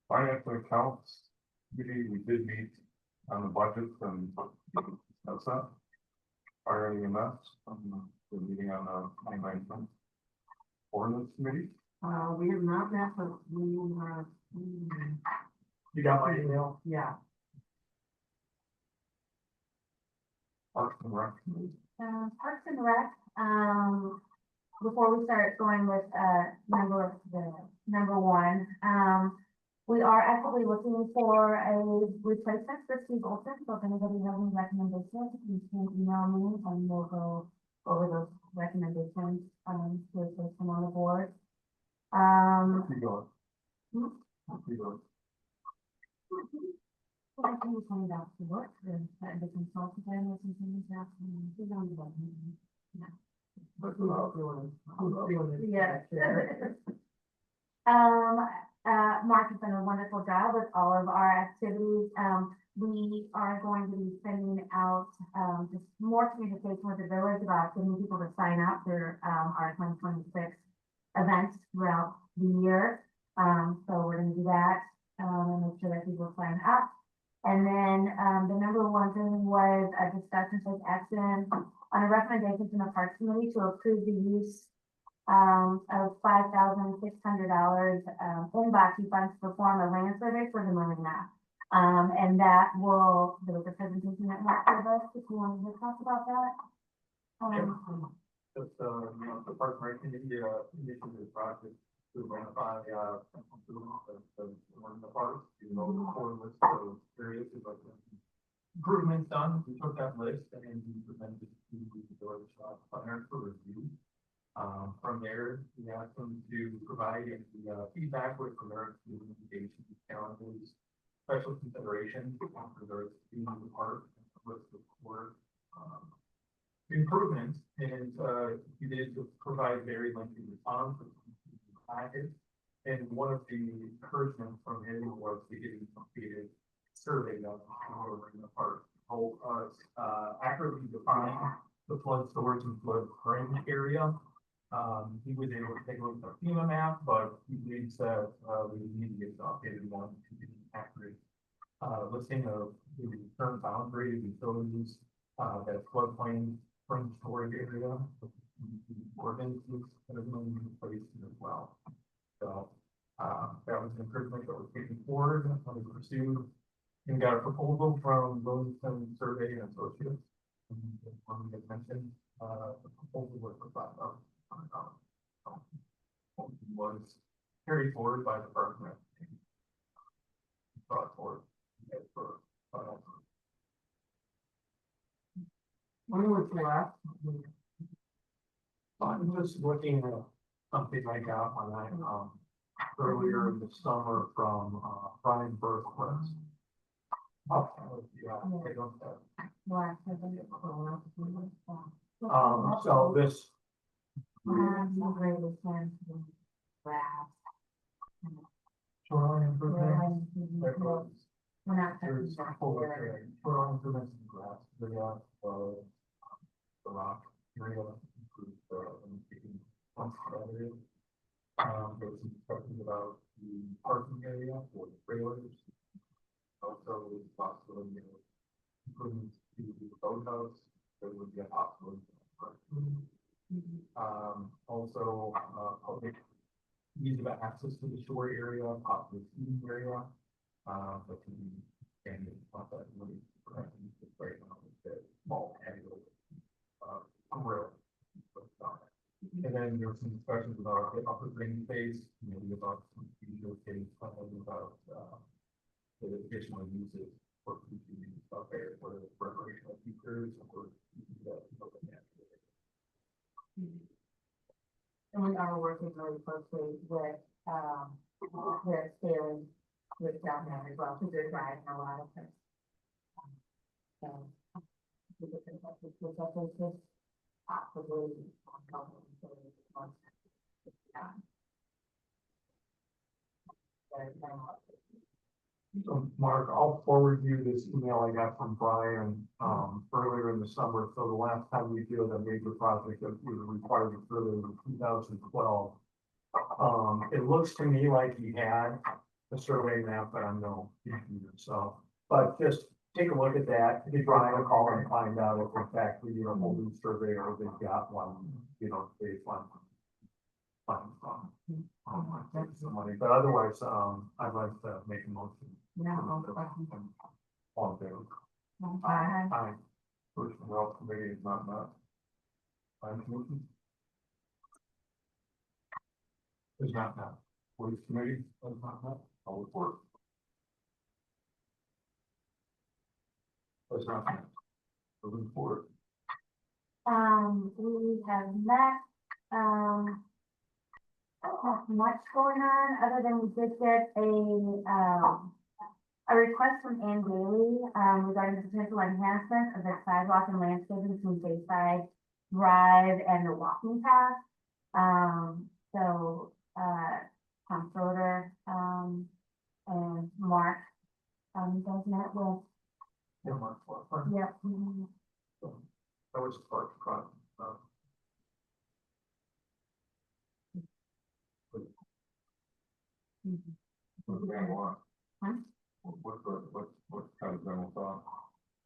Finance and accounts committee, we did meet on the budgets and that's that. Fire EMS, the meeting on the 29th. Ordinance committee, we have not met, but we You got my email? yeah. Parks and Rec committee, Parks and Rec, before we start going with, number 1, we are actively looking for a replacement for Steve Olson, so if anybody has any recommendations, you can email me and we'll go over those recommendations, to replace him on the board. keep going. Hmm? Keep going. I can find out to work, the consultant, and listen to his ask, and he's on the button. Yeah. Mark has done a wonderful job with all of our activities. We are going to be sending out, just more communication with the village about getting people to sign up for, our 2026 events throughout the year. So we're gonna do that, and make sure that people sign up. And then, the number one thing was a discussion take action on a recommendation from the Parks Committee to approve the use of $5,600, in Bocce funds to perform a land survey for the marina. And that will, there was a presentation that Mark gave us, if you wanted to talk about that. Just, the Park and Rec Committee, initiated a project to identify, the park, you know, the core list of areas of improvements done. We took that list and we presented it to the village planner for review. From there, we asked them to provide any feedback with regards to mitigation challenges, special considerations with regards to the park, and what's the core improvements. And we did provide very lengthy responses package. And one of the encouragements from him was to get a completed survey of the park, help us accurately define the flood storage and flood drainage area. He was able to take a look at the FEMA map, but he believes that we need to get the updated one to get an accurate listing of the current boundary of utilities, that floodplain spring storage area, ordinances that have been in place as well. So that was an improvement that was taken forward and was pursued. And got a proposal from Williamson Survey and Associates. And one that mentioned the proposal was for $5,000. Was carried forward by the department. Brought forward. When was the last? I'm just looking at something I got when I earlier in the summer from Brian Berquist. Yeah, I don't have. So this. Shoreline improvement. We're not. There's shoreline improvements in grass, the rock area, improve the there's some questions about the parking area for the trailers. Also, there's possibility of improvements to the boathouse. There would be a possibility. Also, public ease of access to the shore area, possibly seating area. That can be expanded on that really right now with the small patio grill. And then there's some discussions about the upper green space, maybe about some future case, about the additional uses for future use out there, whether it's recreational features or. And we are working really closely with, their sailing with down there as well, because they're driving a lot of them. So. We look at that, with that basis, possibly. So Mark, I'll forward you this email I got from Brian earlier in the summer. So the last time we did a major project that was required further in 2012. It looks to me like he had a survey map, but I'm no engineer. So, but just take a look at that. Give Brian a call and find out if in fact we need a whole new survey or they've got one, based on. That's some money, but otherwise, I'd like to make a motion. Yeah. On there. Aye. Personnel committee is not met. Finance committee is not met. Police committee is not met. Public works. Is not met. Moving forward. We have met, not much going on, other than we did get a request from Ann Daly, regarding the potential enhancement of the sidewalk and landscaping between Bayside Drive and the walking path. So, Tom Schroeder, and Mark, does met with. Yeah, Mark, Yep. that was part of Moving on. Huh? What's kind of general thought?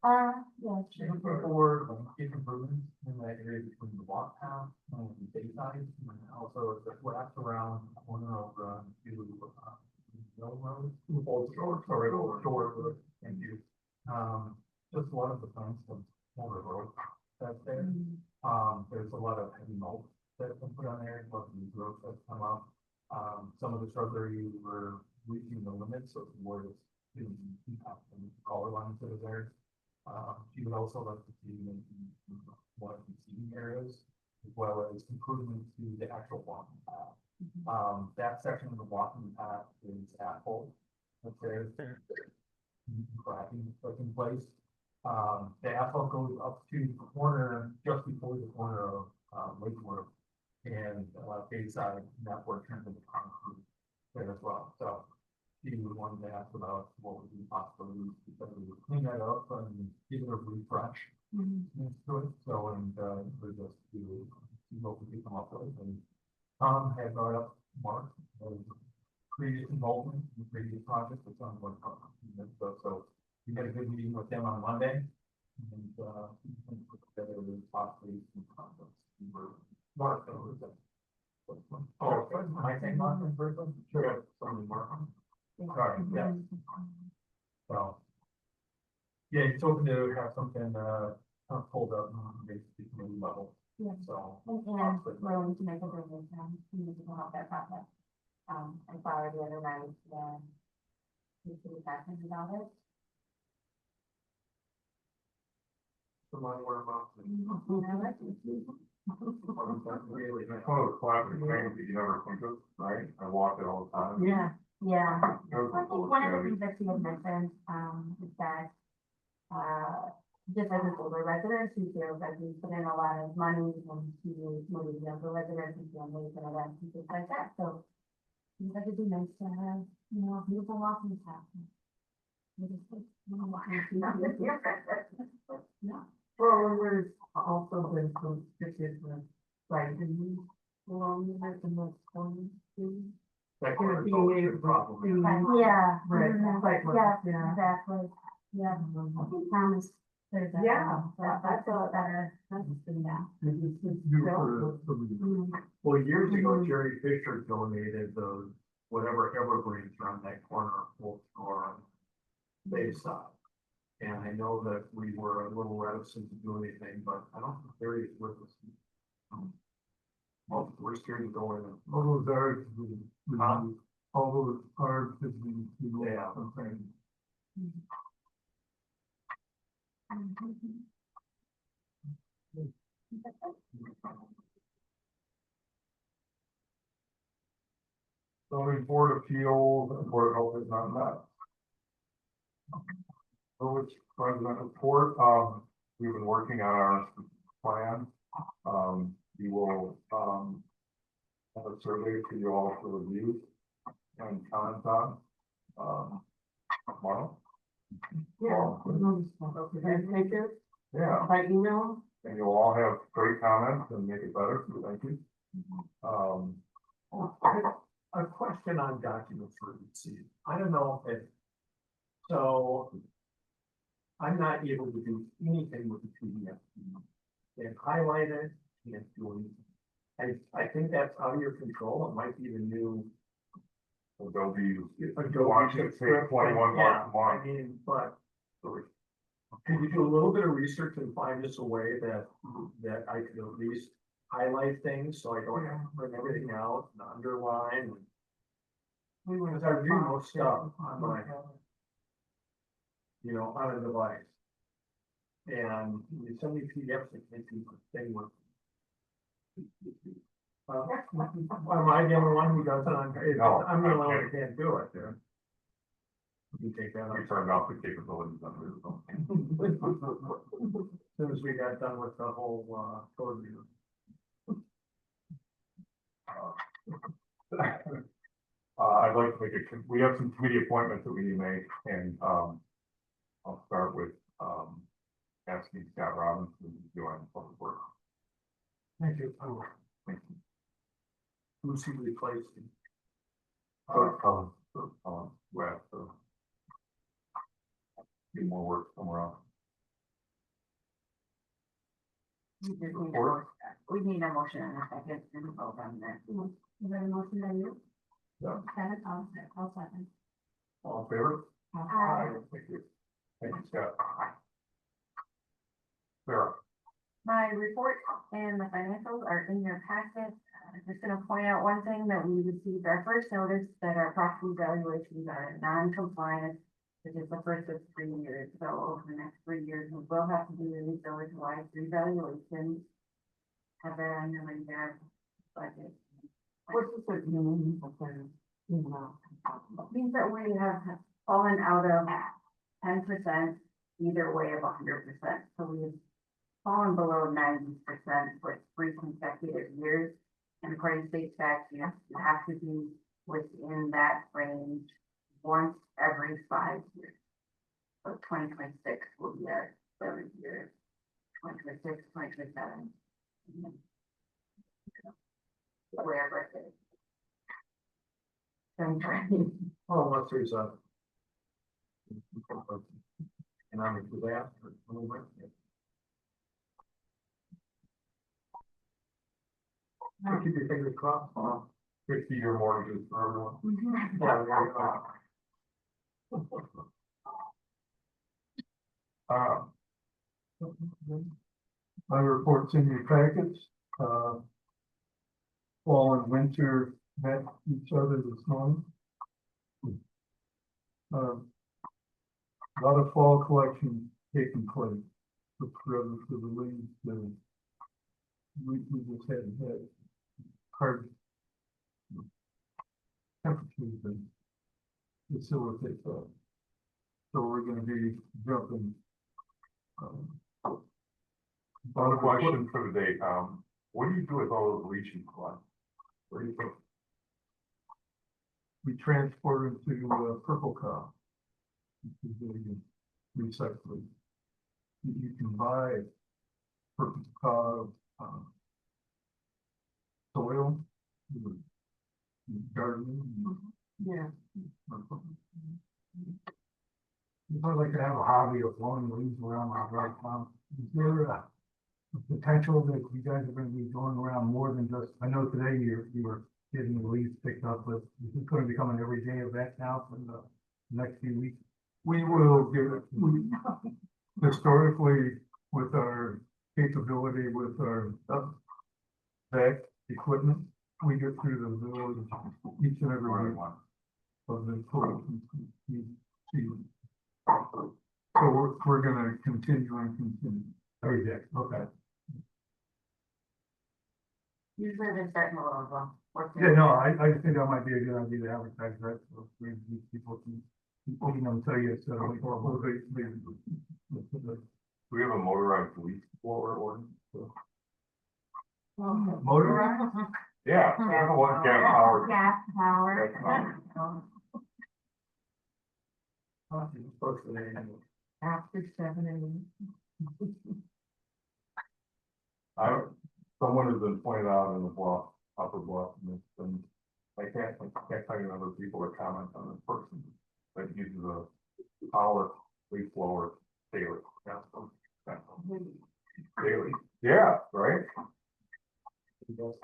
Yeah, Looking for improvements in that area between the walk path and the bayside, and also the wraps around the corner of the Mill Road. Old Shore Road, thank you. Just a lot of the plants of Motor Road that's there. There's a lot of heavy mulch that's been put on there, a lot of new growth that's come up. Some of the shrubbery were reaching the limits of where it's in the color lines that are there. She would also like to see making more seating areas, as well as improvements to the actual walking path. That section of the walking path is asphalt. That's there. Cracking that's in place. The asphalt goes up to the corner, just before the corner of Lakewood and Bayside, and that's where it turns into concrete there as well. So she would want to ask about what would be possibilities, because we would clean that up and give it a refresh next to it. So, and we just do see what we can come up with. And Tom had brought up Mark, previous involvement in the previous project, which I'm going to so we had a good meeting with them on Monday, and we can put together the possibly some concepts. We were Mark, oh, am I saying Mark in person? Sure, somebody Mark. Sorry, yeah. So, yeah, it's open to have something pulled up on basically committee level. Yeah. So. And willing to make a donation, to help that process. I saw her the other night, and she's pretty passionate about it. Somebody where about. Really, it's one of those classic things that you never think of, right? I walk it all the time. Yeah, yeah. Those I are think cool, one of yeah. the things that she had mentioned, is that, just as an older resident, she feels like we put in a lot of money and she is maybe younger residents and families and events and things like that, so. I think it'd be nice to have, a beautiful walking path. Yeah. Well, there's also been some stickers with writing along with it in the corner too. That You know, could be being a able problem. to see- Yeah. Right, mhm, like, yeah, exactly, yeah. I think Thomas said that. Yeah, I feel better, yeah. Well, years ago, Jerry Fisher donated those, whatever evergreens around that corner of Old Shore on Bayside. And I know that we were a little reticent to do anything, but I don't think Jerry is with us. Well, we're scared to go in. All those are, all those are, yeah, okay. Zoning Board of Appeals, and Board of Health is not met. Village President report, we've been working on our plan. We will, have a survey for you all to review and comment on, tomorrow. Yeah. Okay, thank you. Yeah, By email. and you'll all have great comments and make it better, so thank you. A question on documents for receipt. I don't know if, so I'm not able to do anything with the PDF. Can't highlight it, can't do anything. I think that's out of your control. It might be the new. Adobe, Adobe Washington State 21 Yeah, Mark. I mean, but could you do a little bit of research and find us a way that I could at least highlight things so I don't have to bring everything out and underline? Because I read most stuff on my, on a device. And you send me PDFs that can't do the thing with. Am I the only one who does it on? No, I'm the only I one who can't do it, yeah. You take that we out. turned off the capabilities of it. As soon as we got done with the whole, code review. I'd like to make we have some committee appointments that we need to make, and, I'll start with, asking Scott Robinson to join public work. Thank you. Thank you. Who's he replacing? West, more work somewhere else. We just need a Support. motion. We need a motion and a second and vote on that. Is there a motion by you? Yeah. Second, I'll second. All in favor? Thank you. Thank you, Scott. Sarah, My report and the financials are in your packet. Just gonna point out one thing, that we received our first notice that our property valuations are in non-compliance. Which is the first of 3 years, so over the next 3 years, we will have to do a village-wide revaluation. Have that on your radar budget. What's the certain meaning of that? Means that we have fallen out of 10%, either way of 100%, so we've fallen below 90% for 3 consecutive years. And according to state statute, you have to be within that range once every 5 years. So 2026 will be our 3rd year, 2026, 2027. Wherever it is. Well, unless there's a economic disaster. Keep your fingers crossed. 50-year mortgages for everyone. Yeah, there you go. My report's in your packets. Fall and winter met each other this morning. A lot of fall collection taking place. For the leaves, we just had hard temperatures and facilitate that. So we're gonna be jumping. One question for the day, what do you do with all those leaching plants? Where do you think? We transport them to Purple Cow. Which is a recycling. You can buy Purple Cow soil, gardening. Yeah. I'd like to have a hobby of blowing leaves around my right now. Is there a potential that you guys are gonna be going around more than just, I know today you were getting the leaves picked up, but is this gonna become an everyday event now for the next few weeks? We will give it, historically, with our capability, with our back equipment, we get through the village each and every week of the season. So we're gonna continue and continue. Every day, okay. Usually they're starting a little bit. Yeah, no, I think that might be a good idea to advertise that, so people can tell you it's like, well, We have a motorized leaf blower ordinance. So. motorized? Yeah, we have a one gas powered. Gas power. After 7 AM. Someone has been pointed out in the Bluff, Upper Bluff, and I can't tell you other people that comment on this person that uses a power leaf blower daily. Yeah, daily. Yeah, right. Weather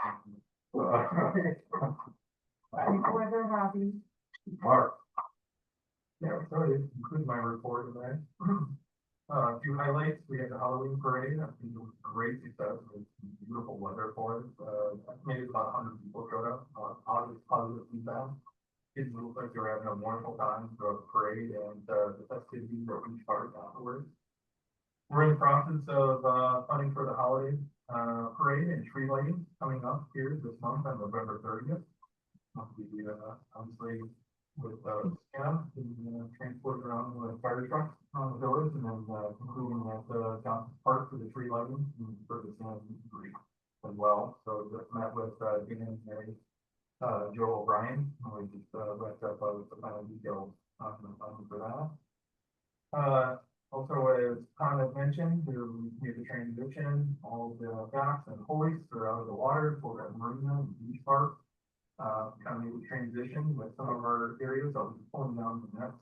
hobby. Mark. Yeah, sorry, include my report today. A few highlights, we had the Halloween parade, I think it was a great success, it was beautiful weather for it, maybe about 100 people showed up, positive feedback. Kids looked like they were having a wonderful time throughout the parade and the festivities at each part afterwards. We're in the process of funding for the holiday parade and tree lighting coming up here this month on November 30th. Obviously with Scan and transport around the fire trucks on the village and then concluding at Johnson Park for the tree lighting and for the Scan as well. So just met with Dan and Mary, Joe O'Brien, and we just wrapped up with the final details on the funding for that. Also, as Tom had mentioned, we made the transition, all the docks and hoists are out of the water for the marina and beach park. Kind of transition with some of our areas, I'll be pulling down the nets.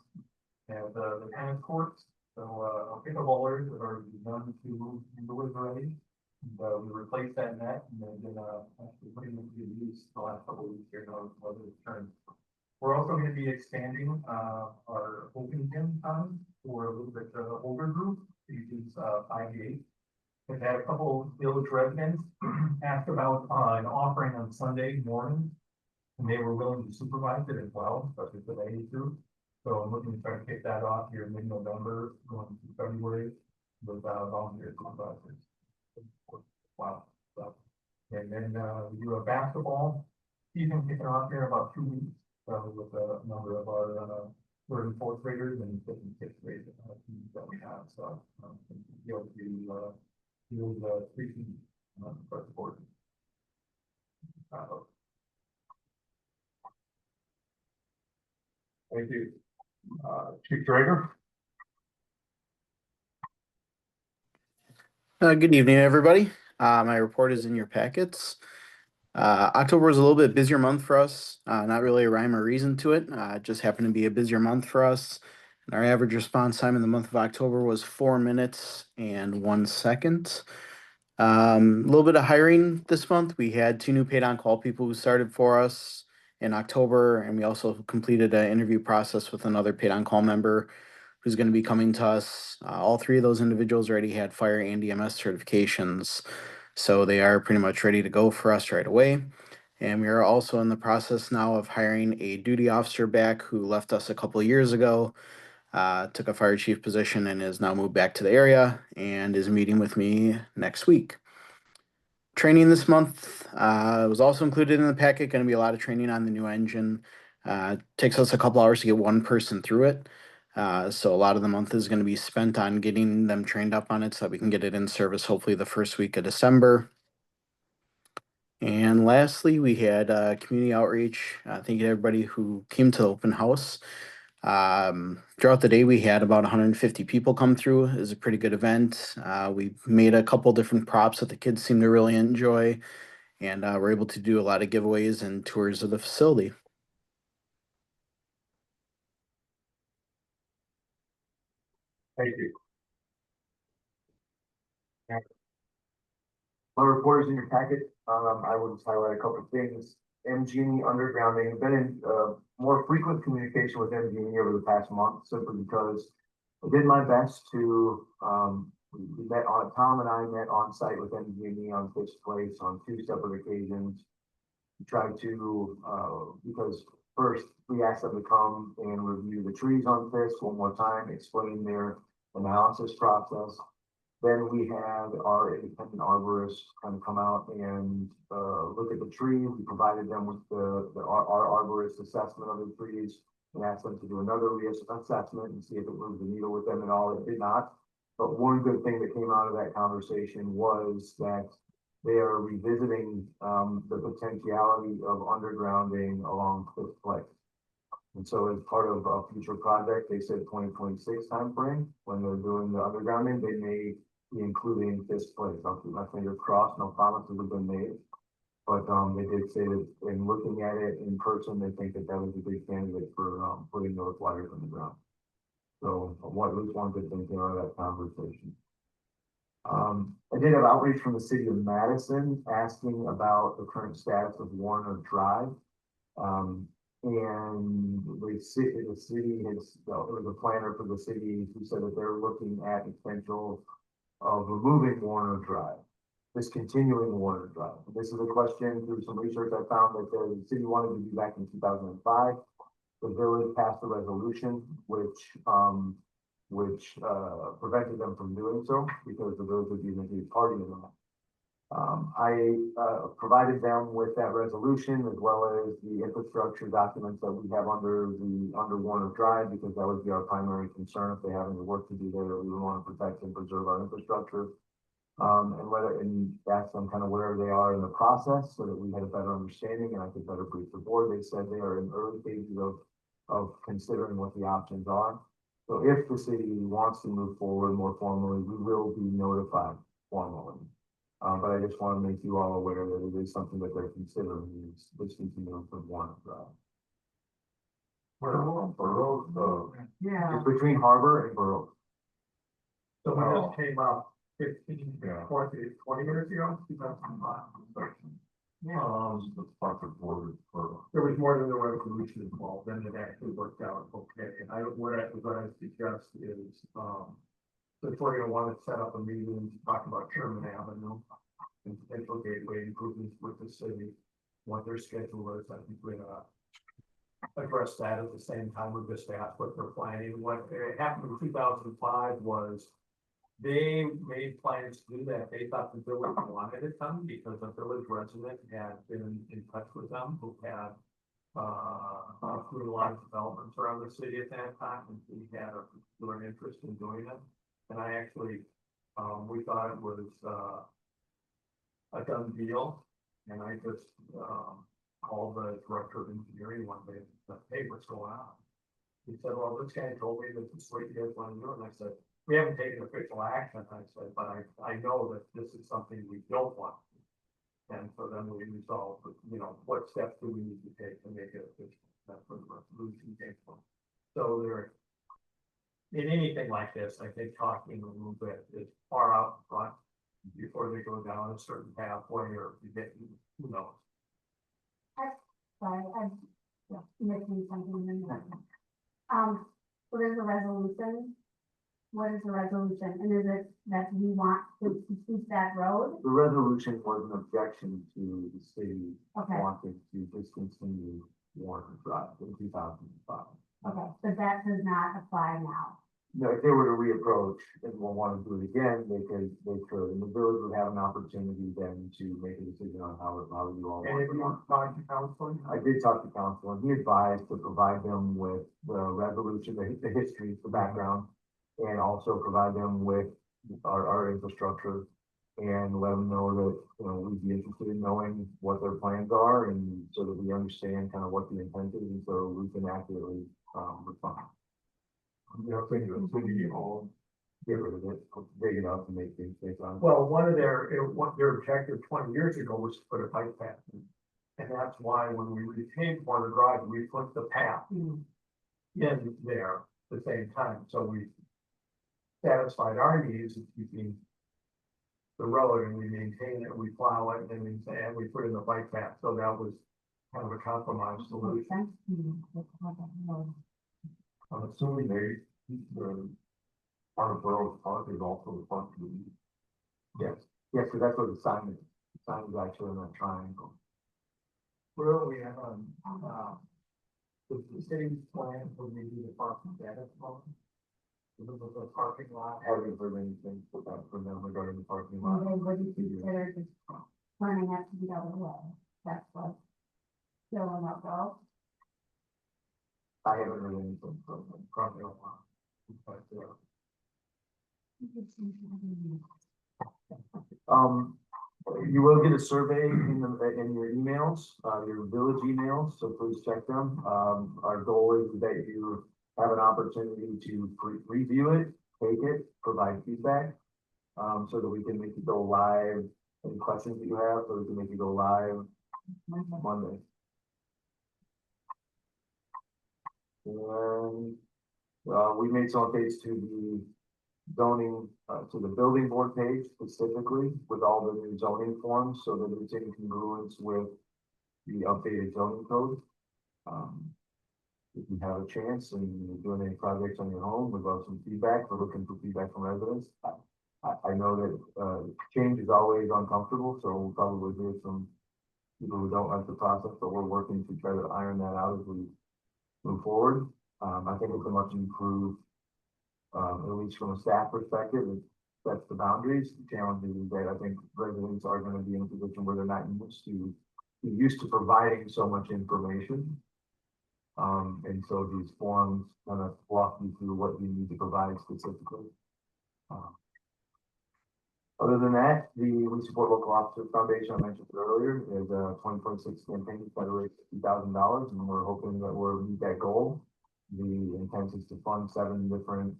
And the tennis courts So, pickleballers are done to deliver already. We replaced that net and then actually putting it to use the last couple of weeks here, whether it's turned. We're also gonna be expanding, our open gym time for a little bit, older group, ages, 5 to 8. We've had a couple village residents ask about, an offering on Sunday morning. And they were willing to supervise it as well, especially for the age group. So I'm looking to try to kick that off here mid-November, going to February with, volunteer supervisors. Wow, so, and then, we do a basketball season kicking off here in about 2 weeks, with a number of our, third and fourth graders and fifth and sixth grade, teams that we have, so, be able to, use, 3 teams, for support. Thank you. Chief Drager? Good evening, everybody. My report is in your packets. October was a little bit busier month for us. Not really a rhyme or reason to it. It just happened to be a busier month for us. And our average response time in the month of October was 4 minutes and 1 second. A little bit of hiring this month. We had 2 new paid on-call people who started for us in October, and we also completed an interview process with another paid on-call member who's going to be coming to us. All 3 of those individuals already had fire and EMS certifications, so they are pretty much ready to go for us right away. And we are also in the process now of hiring a duty officer back who left us a couple of years ago, took a fire chief position and is now moved back to the area and is meeting with me next week. Training this month was also included in the packet. Going to be a lot of training on the new engine. Takes us a couple hours to get one person through it. So a lot of the month is going to be spent on getting them trained up on it so that we can get it in service hopefully the first week of December. And lastly, we had community outreach. Thank you to everybody who came to the open house. Throughout the day, we had about 150 people come through. It was a pretty good event. We made a couple different props that the kids seemed to really enjoy, and we're able to do a lot of giveaways and tours of the facility. Thank you. My report is in your packet. I will just highlight a couple of things. MG undergrounding, I've been in, more frequent communication with MG over the past month, simply because I did my best to, we met on, Tom and I met on site with MG on this place on 2 separate occasions. We tried to, because first we asked them to come and review the trees on this one more time, explain their analysis process. Then we had our independent arborist kind of come out and look at the tree. We provided them with our arborist assessment of the trees and asked them to do another reassessment and see if it moved the needle with them at all. It did not. But one good thing that came out of that conversation was that they are revisiting the potentiality of undergrounding along this place. And so as part of a future project, they said 2026 timeframe, when they're doing the undergrounding, they may be including this place. I'll keep my fingers crossed, no promises have been made. But they did say that in looking at it in person, they think that that was a big candidate for putting those wires on the ground. So at least one good thing came out of that conversation. I did have outreach from the city of Madison asking about the current status of Warner Drive. And the city has, well, it was a planner for the city who said that they're looking at the potential of removing Warner Drive, discontinuing Warner Drive. This is a question through some research I found that the city wanted to do back in 2005. The village passed a resolution which prevented them from doing so because the village would be the party in that. I provided them with that resolution as well as the infrastructure documents that we have under Warner Drive, because that would be our primary concern if they have any work to do there. We would want to protect and preserve our infrastructure. And ask them kind of where they are in the process so that we had a better understanding and I could better brief the board. They said they are in early stages of considering what the options are. So if the city wants to move forward more formally, we will be notified formally. But I just want to make you all aware that it is something that they're considering, is discontinuing from Warner Drive. Borough, Yeah. It's between Harbor and Borough. So when Oh. this came up 15, Yeah. 20 years ago, 2005. The sponsored board for. There was more than the resolution involved, and it actually worked out okay. And what I suggest is, since we're gonna wanna set up a meeting to talk about Sherman Avenue and potential gateway improvements with the city, what their schedule is, I think we're gonna address that at the same time. We just asked what they're planning. What happened in 2005 was they made plans to do that. They thought the village wanted it done because a village resident had been in touch with them who had through a lot of developments around the city at that time, and we had a particular interest in doing it. And I actually, we thought it was a done deal, and I just called the director of engineering one day and said, hey, what's going on? He said, well, this guy told me this is what you guys want to do, and I said, we haven't taken official action, I said, but I know that this is something we don't want. And so then we resolved, what steps do we need to take to make it official? That's where the resolution came from. So there, in anything like this, I think talking a little bit is far out front before they go down a certain pathway or you get, who knows. Sorry, I'm missing something in there. So there's a resolution. What is the resolution? And is it that we want to keep that road? The resolution was an objection to the city Okay, wanting to discontinue Warren Drive in 2005. okay, but that does not apply now. No, if they were to reapproach and will want to do it again, they could, and the village would have an opportunity then to make a decision on how you all And want if to you run. talk to council, I did talk to council and he advised to provide them with the resolution, the history, the background, and also provide them with our infrastructure and let them know that, we'd be interested in knowing what their plans are and so that we understand kind of what the intent is and so we can accurately, respond. Thinking the city owned. Get rid of it, big enough to make things safe on. well, one of their objective 20 years ago was to put a bike path in. And that's why when we retained Warner Drive, we put the path in there at the same time. So we satisfied our needs of keeping the road and we maintain it, we plow it, and we put in the bike path. So that was kind of a compromise Makes solution. sense to me. Let's have that road. I'm assuming the part of Burroughs Park is also the park to the. Yes, yes, because that's where the sign is. The sign is actually in that triangle. Where we have, the city's plan for maybe the parking data flow. The parking lot. Haven't heard anything from them regarding the parking Well, lot. they wouldn't consider just turning out to the other way. That's what. Still in that road. I haven't heard anything from them. Probably a lot. But, You will get a survey in your emails, your village emails, so please check them. Our goal is that you have an opportunity to review it, take it, provide feedback, so that we can make it go live. Any questions that you have, so we can make it go live Monday. And, we made some updates to the zoning, to the building board page specifically with all the new zoning forms, so that it's in congruence with the updated zoning code. If you have a chance and you're doing any projects on your home, we'd love some feedback. We're looking for feedback from residents. I know that, change is always uncomfortable, so we'll probably hear some people who don't like the process, but we're working to try to iron that out as we move forward. I think it's a much improved, at least from a staff perspective, it sets the boundaries. The challenge is that I think residents are going to be in a position where they're not used to providing so much information. And so these forms kind of walk you through what you need to provide specifically. Other than that, we support local officers foundation. I mentioned earlier is a 2026 campaign that raised $50,000, and we're hoping that we'll meet that goal. The intent is to fund 7 different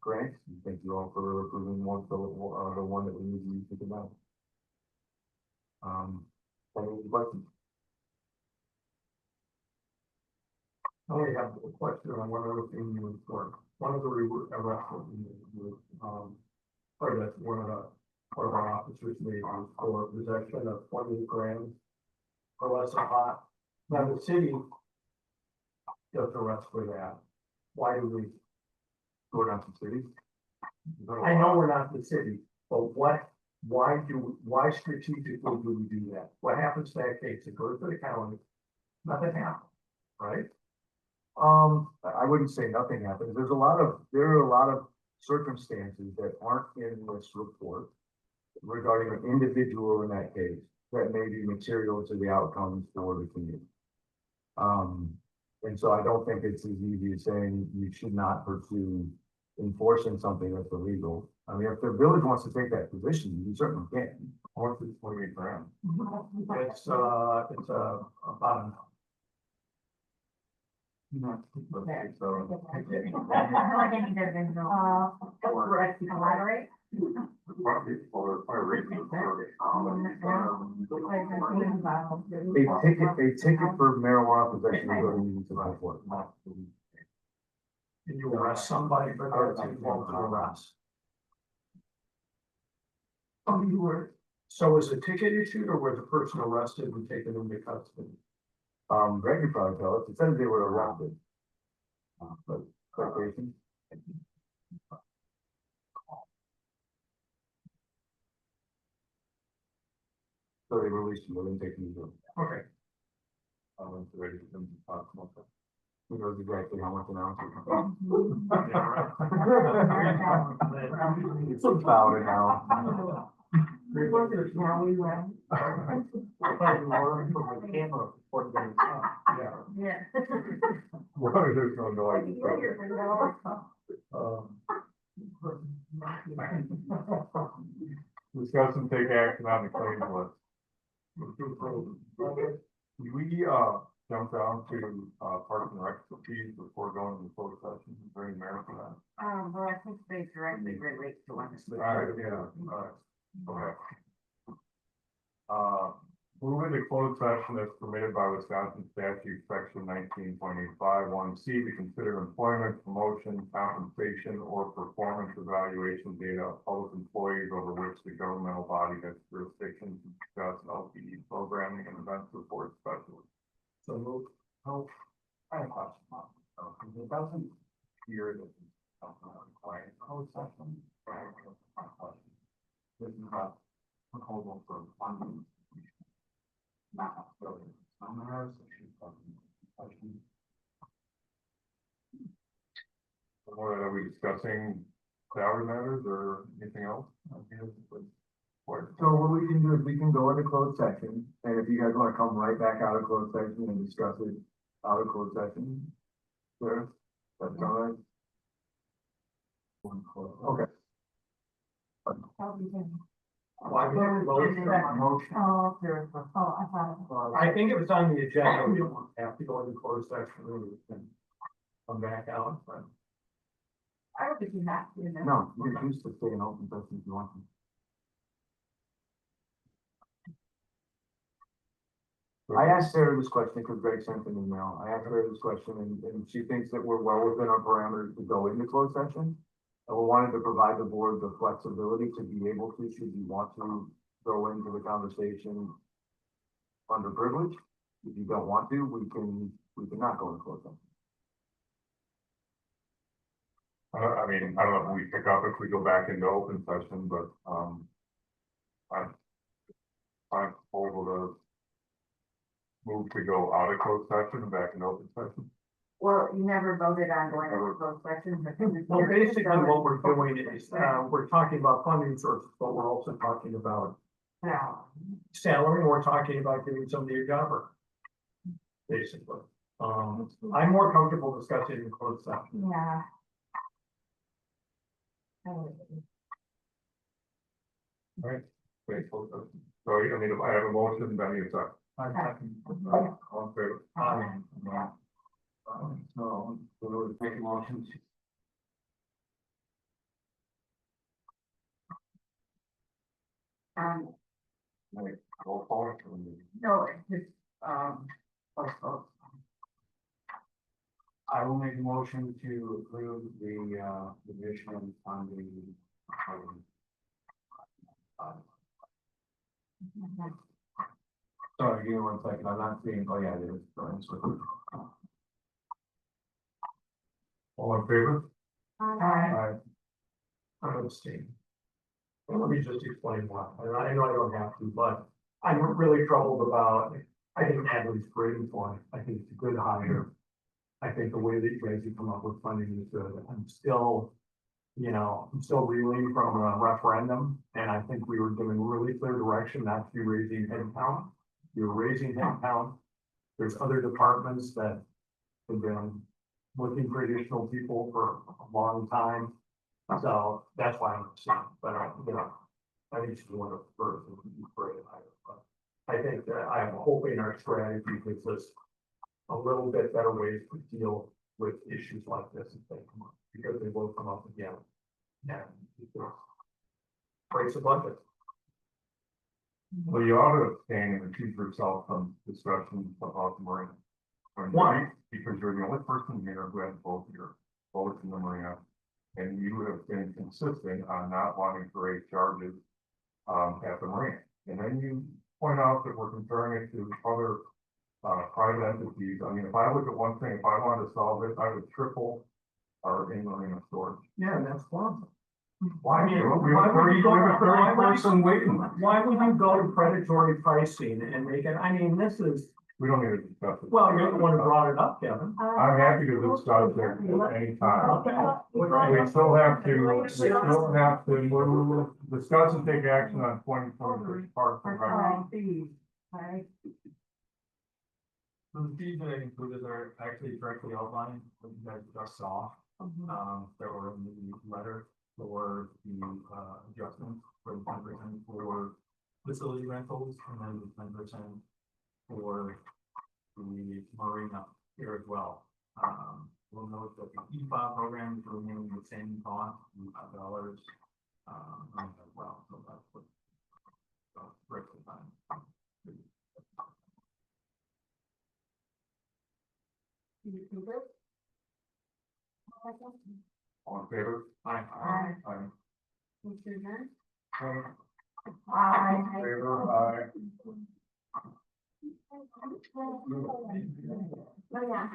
grants. Thank you all for approving one, the one that we need to use to that. Any questions? I only have a question on one other thing you report. One of the arrests possession of 20 grams or less of pot. Now, the city does arrest for that. Why do we? Go down to cities. I know we're not the city, but why strategically do we do that? What happens to that case? It goes to the county, nothing happens, right? I wouldn't say nothing happens. There are a lot of circumstances that aren't in this report regarding an individual in that case that may be material to the outcomes for the community. And so I don't think it's as easy as saying you should not pursue enforcing something that's illegal. I mean, if the village wants to take that position, you certainly can. What's this 28 grams? It's about Elaborate. Probably, or raising. A ticket for marijuana possession is what we need to buy for. and you arrest somebody for that, it's involved in arrest. Oh, you were, so was a ticket issued or was the person arrested and taken into custody? Greg could probably tell us. It says they were arrested. But, citation. So they released him, they didn't take him to. Okay. Who knows exactly how much an ounce? It's about it now. We workers now, we went. From the camera for the, Yeah. Well, there's no noise. Discuss and take action on the claims list. We, jump down to, Parks and Rec fees before going to the closed session, bring merit for that. Well, I think they directly relate to one. All right, yeah, all right, okay. Move into closed session as permitted by Wisconsin statute section 19.851C to consider employment, promotion, compensation, or performance evaluation data of public employees over which the governmental body has jurisdiction to discuss LPE programming and event support specialists. so move, Oh, I have a question. It doesn't appear that it's something that requires closed session. This is a proposal for funding. Not really. Somewhere, so she's talking. What are we discussing? Salary matters or anything else? So what we can do is we can go into closed session, and if you guys wanna come right back out of closed session and discuss it out of closed session. There, that's all right. Okay. why we have to vote for a motion? Oh, there, I thought. I think it was on the agenda, we don't have to go into closed session, we can come back out, but. I don't think you have to, you know. No, you can choose to stay in open session if you want to. I asked Sarah this question because Greg sent an email. I asked her this question and she thinks that we're well within our parameters to go into closed session. And we wanted to provide the board the flexibility to be able to, should you want to go into the conversation under privilege. If you don't want to, we can not go into closed session. I mean, I don't know if we pick up if we go back into open session, but, I'm able to move to go out of closed session and back into open session. Well, you never voted on going to closed session. Well, basically what we're doing is, we're talking about funding sources, but we're also talking about salary, and we're talking about giving somebody a job. Basically, I'm more comfortable discussing in closed session. Yeah. Right. Wait, closed session. So I mean, if I have a motion, then you second. All in favor? So we would make a motion to. Like, roll call. No, it's just, postpone. I will make a motion to approve the division on the. Sorry, give me 1 second, I'm not seeing, oh yeah, it is. All in favor? Aye. I'm abstaining. And let me just explain why, and I know I don't have to, but I'm really troubled about, I think Hadley's grading point, I think it's a good hire. I think the way that you guys have come up with funding is good, I'm still, I'm still reeling from a referendum, and I think we were given really clear direction not to be raising headcount. You're raising headcount, there's other departments that have been looking for additional people for a long time. So that's why I'm saying, but I need to do it first and be great. But I think that I'm hoping our strategy gives us a little bit better ways to deal with issues like this if they come up, because they will come up again. And breaks the budget. Well, you ought to abstain and recuse yourself from discussion about the marina. Why? Because you're the only person here who has both your votes in the marina. And you have been consistent on not wanting to raise charges at the marina. And then you point out that we're comparing it to other private entities. I mean, if I look at one thing, if I wanted to solve it, I would triple our in-marina storage. Yeah, that's one. Why? We have Why a would you go to 30 person waiting list? Why would you go to predatory pricing and make it, I mean, this is, We don't need to discuss it. well, you're the one who brought it up, Kevin. I'm happy to discuss it at any time. Okay. We still have to move, discuss and take action on 2023 parks and rec. Right. The fees that I included are actually directly outlined, what you guys just saw, that were in the letter for the adjustments for the 10% for facility rentals and then the 10% for the marina here as well. We'll note that the EFOP program is remaining the same cost, $5 as well, so that's what breaks the time. All in favor? Aye. Aye. Mr. Nunn? Aye. Aye. Favor, aye. Oh, yeah.